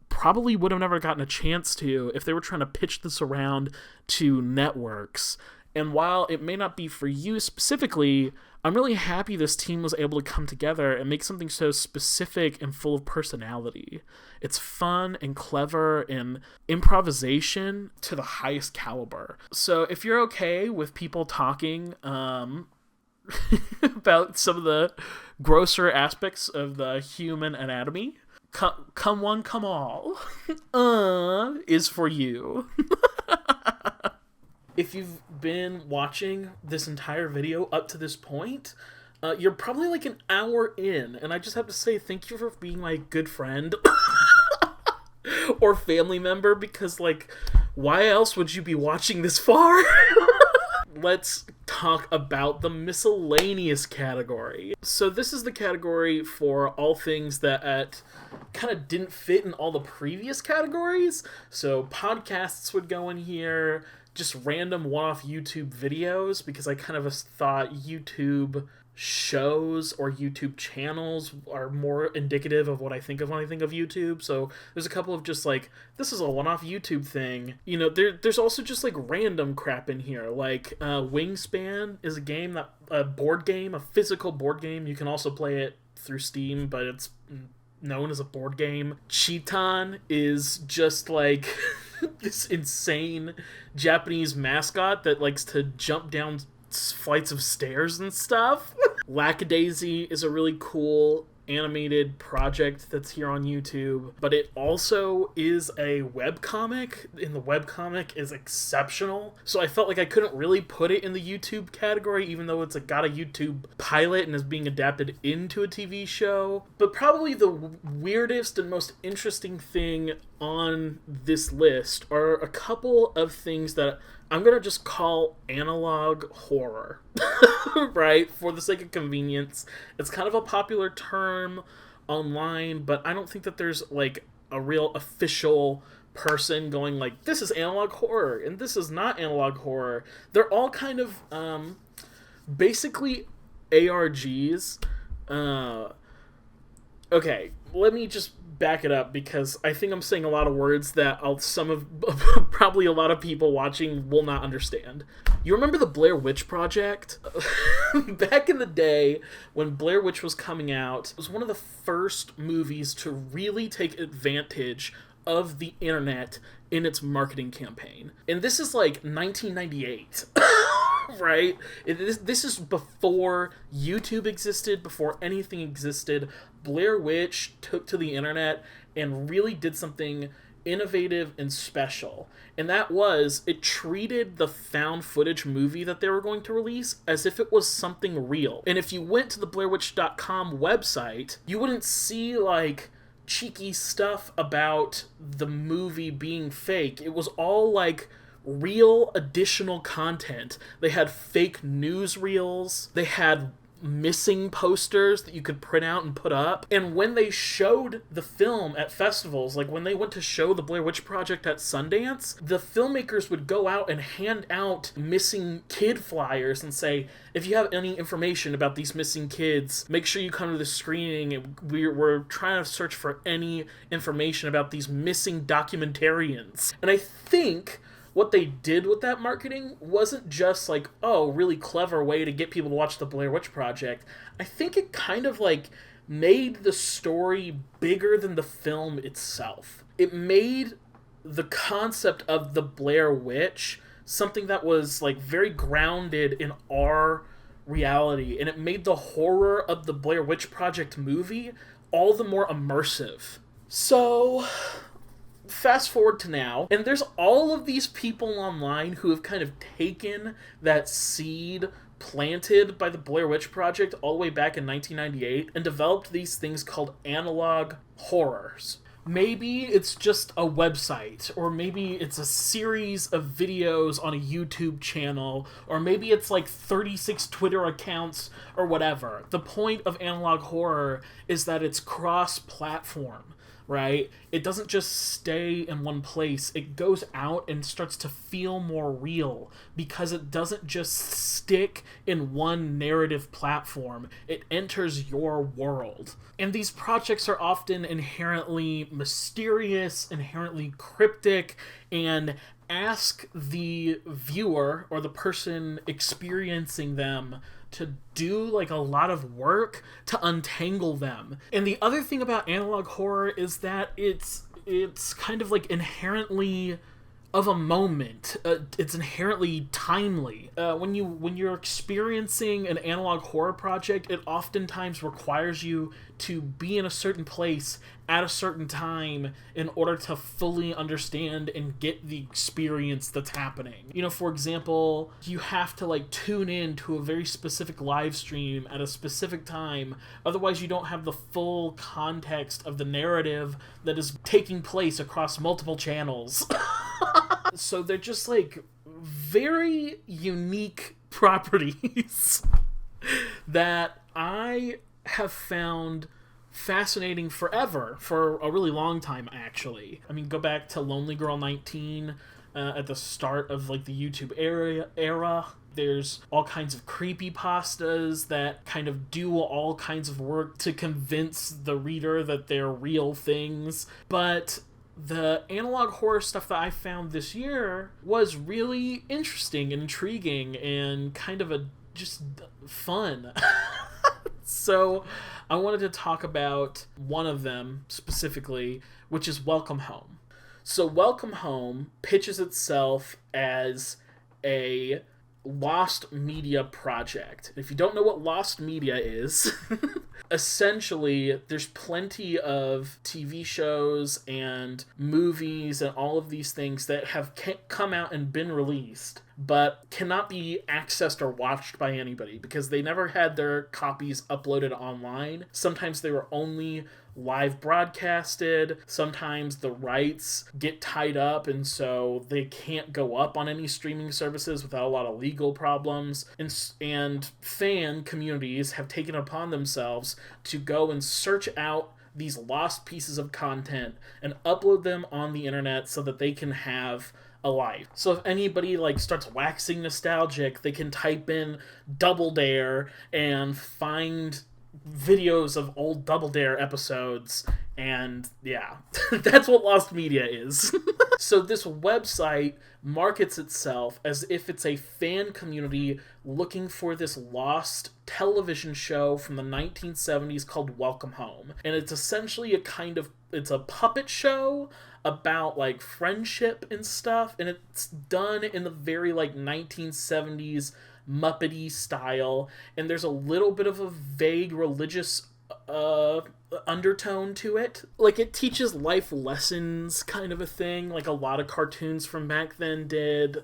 probably would have never gotten a chance to if they were trying to pitch this around to networks. And while it may not be for you specifically, I'm really happy this team was able to come together and make something so specific and full of personality. It's fun and clever and improvisation to the highest caliber. So if you're okay with people talking about some of the grosser aspects of the human anatomy, come one, come all, is for you. If you've been watching this entire video up to this point, you're probably like an hour in, and I just have to say thank you for being my good friend or family member, because, like, why else would you be watching this far? Let's talk about the miscellaneous category. So this is the category for all things that kind of didn't fit in all the previous categories. So podcasts would go in here, just random one-off YouTube videos, because I kind of thought YouTube shows or YouTube channels are more indicative of what I think of when I think of YouTube. So there's a couple of just like, this is a one-off YouTube thing. You know, there's also just like random crap in here. Like Wingspan is a game, a board game, a physical board game. You can also play it through Steam, but it's known as a board game. Chitan is just like this insane Japanese mascot that likes to jump down flights of stairs and stuff. Lackadaisy is a really cool animated project that's here on YouTube, but it also is a webcomic, and the webcomic is exceptional. So I felt like I couldn't really put it in the YouTube category, even though it's got a YouTube pilot and is being adapted into a TV show. But probably the weirdest and most interesting thing on this list are a couple of things that I'm going to just call analog horror, right? For the sake of convenience. It's kind of a popular term online, but I don't think that there's like a real official person going like, this is analog horror and this is not analog horror. They're all kind of basically ARGs. Okay, let me just back it up, because I think I'm saying a lot of words that probably a lot of people watching will not understand. You remember the Blair Witch Project? Back in the day when Blair Witch was coming out, it was one of the first movies to really take advantage of the internet in its marketing campaign. And this is like 1998. Right? This is before YouTube existed, before anything existed. Blair Witch took to the internet and really did something innovative and special. And that was, it treated the found footage movie that they were going to release as if it was something real. And if you went to the BlairWitch.com website, you wouldn't see like cheeky stuff about the movie being fake. It was all like real additional content. They had fake newsreels. They had missing posters that you could print out and put up. And when they showed the film at festivals, like when they went to show the Blair Witch Project at Sundance, the filmmakers would go out and hand out missing kid flyers and say, if you have any information about these missing kids, make sure you come to the screening. We're trying to search for any information about these missing documentarians. And I think what they did with that marketing wasn't just like, oh, really clever way to get people to watch the Blair Witch Project. I think it kind of like made the story bigger than the film itself. It made the concept of the Blair Witch something that was like very grounded in our reality, and it made the horror of the Blair Witch Project movie all the more immersive. So, fast forward to now, and there's all of these people online who have kind of taken that seed planted by the Blair Witch Project all the way back in 1998 and developed these things called analog horrors. Maybe it's just a website, or maybe it's a series of videos on a YouTube channel, or maybe it's like 36 Twitter accounts, or whatever. The point of analog horror is that it's cross-platform, right? It doesn't just stay in one place. It goes out and starts to feel more real because it doesn't just stick in one narrative platform. It enters your world. And these projects are often inherently mysterious, inherently cryptic, and ask the viewer or the person experiencing them to do like a lot of work to untangle them. And the other thing about analog horror is that it's kind of like inherently of a moment. It's inherently timely. When you're experiencing an analog horror project, it oftentimes requires you to be in a certain place at a certain time in order to fully understand and get the experience that's happening. You know, for example, you have to like tune in to a very specific live stream at a specific time, otherwise you don't have the full context of the narrative that is taking place across multiple channels. So they're just like very unique properties that I have found fascinating forever, for a really long time, actually. I mean, go back to Lonely Girl 19 at the start of like the YouTube era. There's all kinds of creepypastas that kind of do all kinds of work to convince the reader that they're real things. But the analog horror stuff that I found this year was really interesting and intriguing and kind of just fun. So I wanted to talk about one of them specifically, which is Welcome Home. So Welcome Home pitches itself as a lost media project. If you don't know what lost media is, essentially there's plenty of TV shows and movies and all of these things that have come out and been released but cannot be accessed or watched by anybody because they never had their copies uploaded online. Sometimes they were only live broadcasted. Sometimes the rights get tied up and so they can't go up on any streaming services without a lot of legal problems. And fan communities have taken it upon themselves to go and search out these lost pieces of content and upload them on the internet so that they can have a life. So if anybody like starts waxing nostalgic, they can type in Double Dare and find videos of old Double Dare episodes, and yeah, that's what lost media is. So this website markets itself as if it's a fan community looking for this lost television show from the 1970s called Welcome Home. And it's essentially it's a puppet show about like friendship and stuff, and it's done in the very like 1970s Muppety style, and there's a little bit of a vague religious undertone to it. Like, it teaches life lessons kind of a thing, like a lot of cartoons from back then did.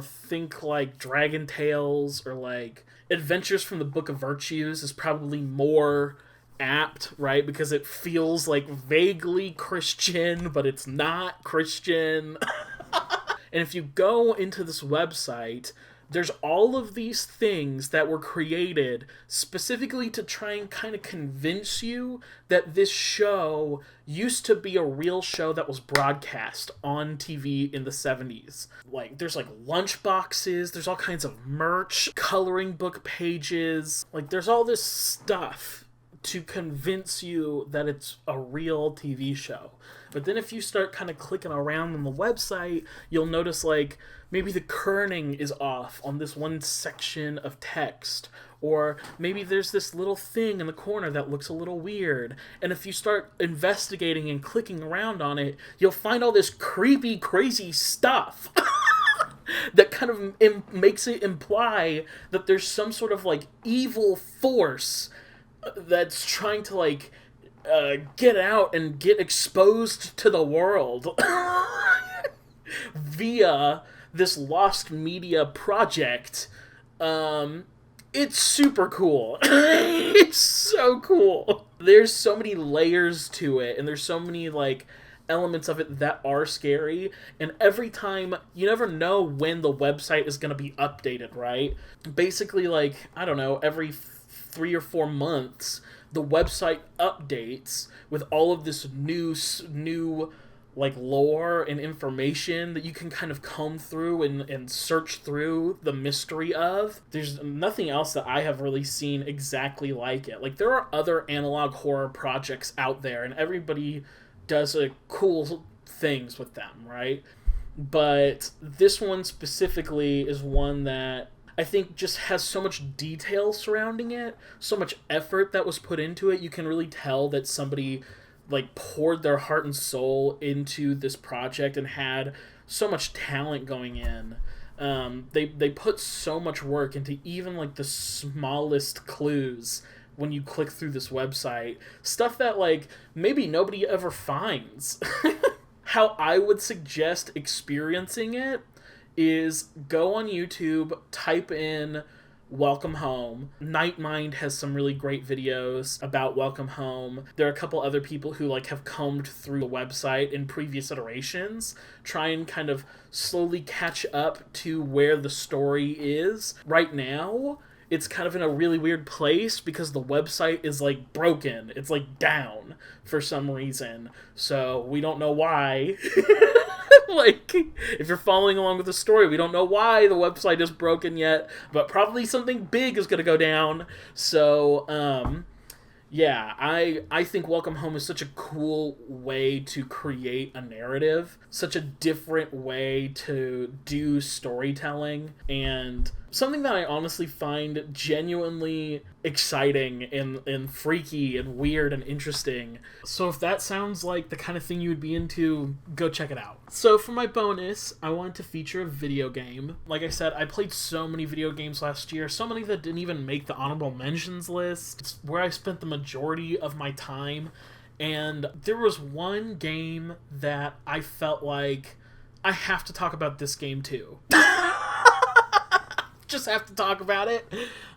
Think like Dragon Tales or like Adventures from the Book of Virtues is probably more apt, right? Because it feels like vaguely Christian, but it's not Christian. And if you go into this website, there's all of these things that were created specifically to try and kind of convince you that this show used to be a real show that was broadcast on TV in the 70s. Like, there's like lunch boxes, there's all kinds of merch, coloring book pages, like there's all this stuff to convince you that it's a real TV show. But then if you start kind of clicking around on the website, you'll notice like maybe the kerning is off on this one section of text, or maybe there's this little thing in the corner that looks a little weird. And if you start investigating and clicking around on it, you'll find all this creepy, crazy stuff. that kind of makes it imply that there's some sort of like evil force that's trying to like get out and get exposed to the world via this lost media project. It's super cool. It's so cool. There's so many layers to it, and there's so many like elements of it that are scary, and every time, you never know when the website is going to be updated, right? Basically, like, I don't know, every 3 or 4 months the website updates with all of this new like lore and information that you can kind of comb through and search through the mystery of. There's nothing else that I have really seen exactly like it. Like, there are other analog horror projects out there, and everybody does cool things with them, right? But this one specifically is one that I think just has so much detail surrounding it, so much effort that was put into it. You can really tell that somebody like poured their heart and soul into this project and had so much talent going in. They put so much work into even like the smallest clues when you click through this website. Stuff that like maybe nobody ever finds. How I would suggest experiencing it is go on YouTube, type in Welcome Home. Nightmind has some really great videos about Welcome Home. There are a couple other people who like have combed through the website in previous iterations, try and kind of slowly catch up to where the story is. Right now, it's kind of in a really weird place because the website is like broken. It's like down for some reason. So we don't know why. Like, if you're following along with the story, we don't know why the website is broken yet, but probably something big is going to go down. So, yeah, I think Welcome Home is such a cool way to create a narrative, such a different way to do storytelling, and something that I honestly find genuinely exciting and freaky and weird and interesting. So if that sounds like the kind of thing you would be into, go check it out. So for my bonus, I wanted to feature a video game. Like I said, I played so many video games last year, so many that didn't even make the honorable mentions list. It's where I spent the majority of my time, and there was one game that I felt like I have to talk about this game too. Just have to talk about it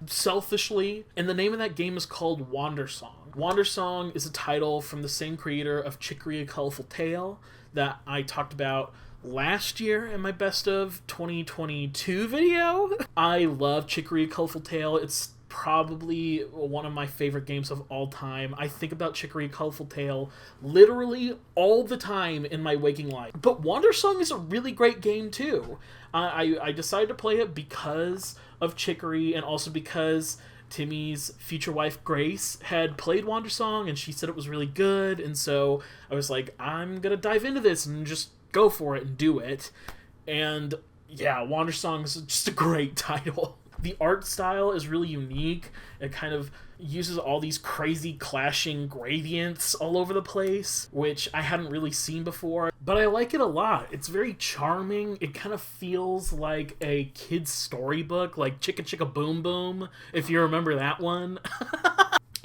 selfishly, and the name of that game is called Wandersong. Wandersong is a title from the same creator of Chicory: A Colorful Tale that I talked about last year in my best of 2022 video. I love Chicory: A Colorful Tale. It's probably one of my favorite games of all time. I think about Chicory: A Colorful Tale literally all the time in my waking life. But Wandersong is a really great game too. I decided to play it because of Chicory, and also because Timmy's future wife Grace had played Wandersong and she said it was really good, and so I was like, I'm gonna dive into this and just go for it and do it. And yeah, Wandersong is just a great title. The art style is really unique. It kind of uses all these crazy clashing gradients all over the place, which I hadn't really seen before, but I like it a lot. It's very charming. It kind of feels like a kid's storybook, like Chicka Chicka Boom Boom, if you remember that one.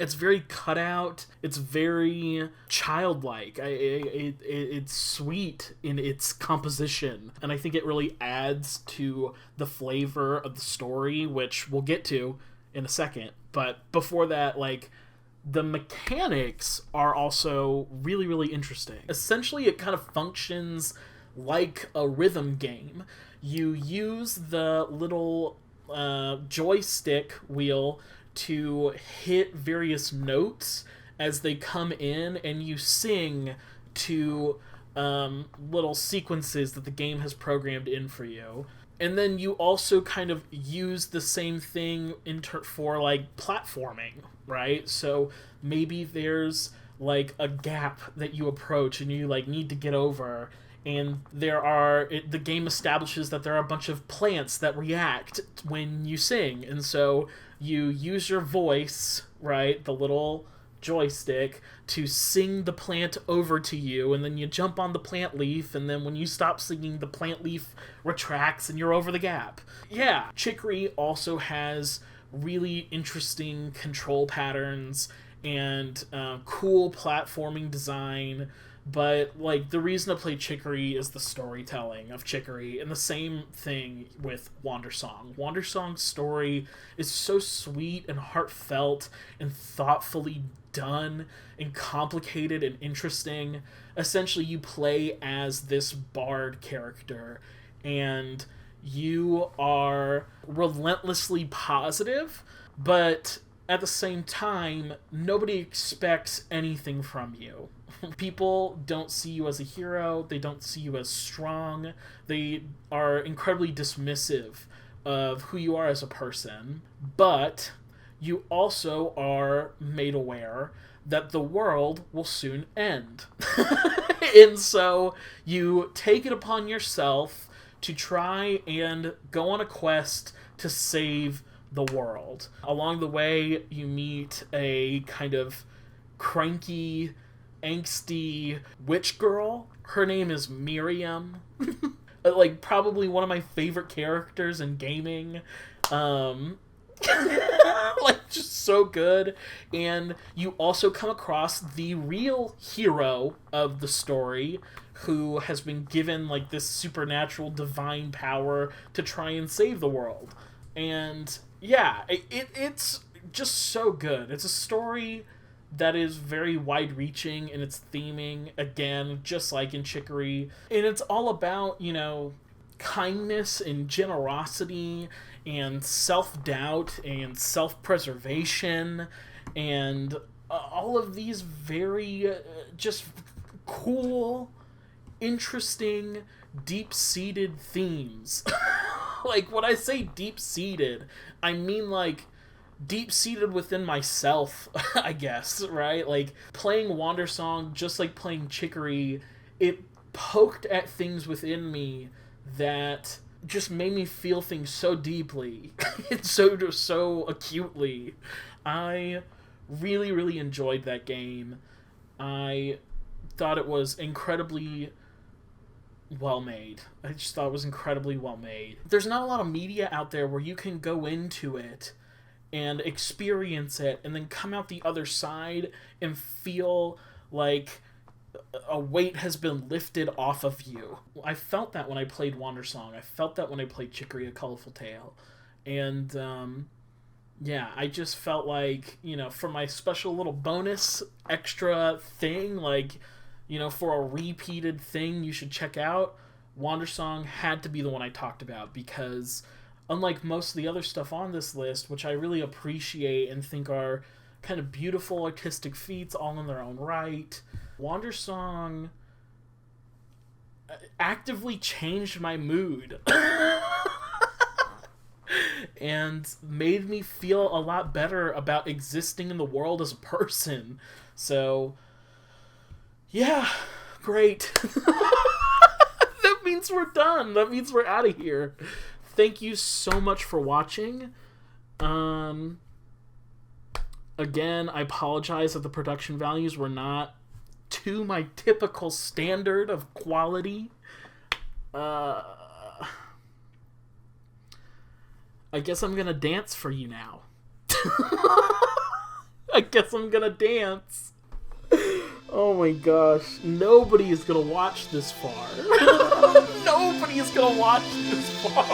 It's very cut out. It's very childlike. It's sweet in its composition, and I think it really adds to the flavor of the story, which we'll get to in a second. But before that, like, the mechanics are also really, really interesting. Essentially, it kind of functions like a rhythm game. You use the little joystick wheel to hit various notes as they come in, and you sing to little sequences that the game has programmed in for you. And then you also kind of use the same thing for like platforming, right? So maybe there's like a gap that you approach and you like need to get over, and the game establishes that there are a bunch of plants that react when you sing, and so you use your voice, right, the little joystick to sing the plant over to you, and then you jump on the plant leaf, and then when you stop singing, the plant leaf retracts and you're over the gap. Yeah, Chicory also has really interesting control patterns and cool platforming design, but like the reason to play Chicory is the storytelling of Chicory, and the same thing with Wandersong. Wandersong's story is so sweet and heartfelt and thoughtfully done and complicated and interesting. Essentially, you play as this bard character, and you are relentlessly positive, but at the same time, nobody expects anything from you. People don't see you as a hero, they don't see you as strong, they are incredibly dismissive of who you are as a person, but you also are made aware that the world will soon end. And so you take it upon yourself to try and go on a quest to save the world. Along the way, you meet a kind of cranky, angsty witch girl. Her name is Miriam. Like, probably one of my favorite characters in gaming. Like, just so good. And you also come across the real hero of the story, who has been given, like, this supernatural divine power to try and save the world. And yeah, it's just so good. It's a story that is very wide-reaching in its theming, again, just like in Chicory. And it's all about, you know, kindness and generosity and self-doubt and self-preservation and all of these very just cool, interesting, deep-seated themes. Like, when I say deep-seated, I mean, like, deep-seated within myself, I guess, right? Like, playing Wandersong, just like playing Chicory, it poked at things within me that just made me feel things so deeply and so acutely. I really, really enjoyed that game. I thought it was incredibly well made. I just thought it was incredibly well made. There's not a lot of media out there where you can go into it and experience it and then come out the other side and feel like a weight has been lifted off of you. I felt that when I played Wandersong. I felt that when I played Chicory: A Colorful Tale. And yeah, I just felt like, you know, for my special little bonus extra thing, like, you know, for a repeated thing you should check out, Wandersong had to be the one I talked about, because unlike most of the other stuff on this list, which I really appreciate and think are kind of beautiful artistic feats all in their own right, Wandersong actively changed my mood and made me feel a lot better about existing in the world as a person. So yeah, great. That means we're done. That means we're out of here. Thank you so much for watching. Again, I apologize that the production values were not to my typical standard of quality. I guess I'm gonna dance for you now. I guess I'm gonna dance. Oh my gosh. Nobody is gonna watch this far. Nobody is gonna watch this far.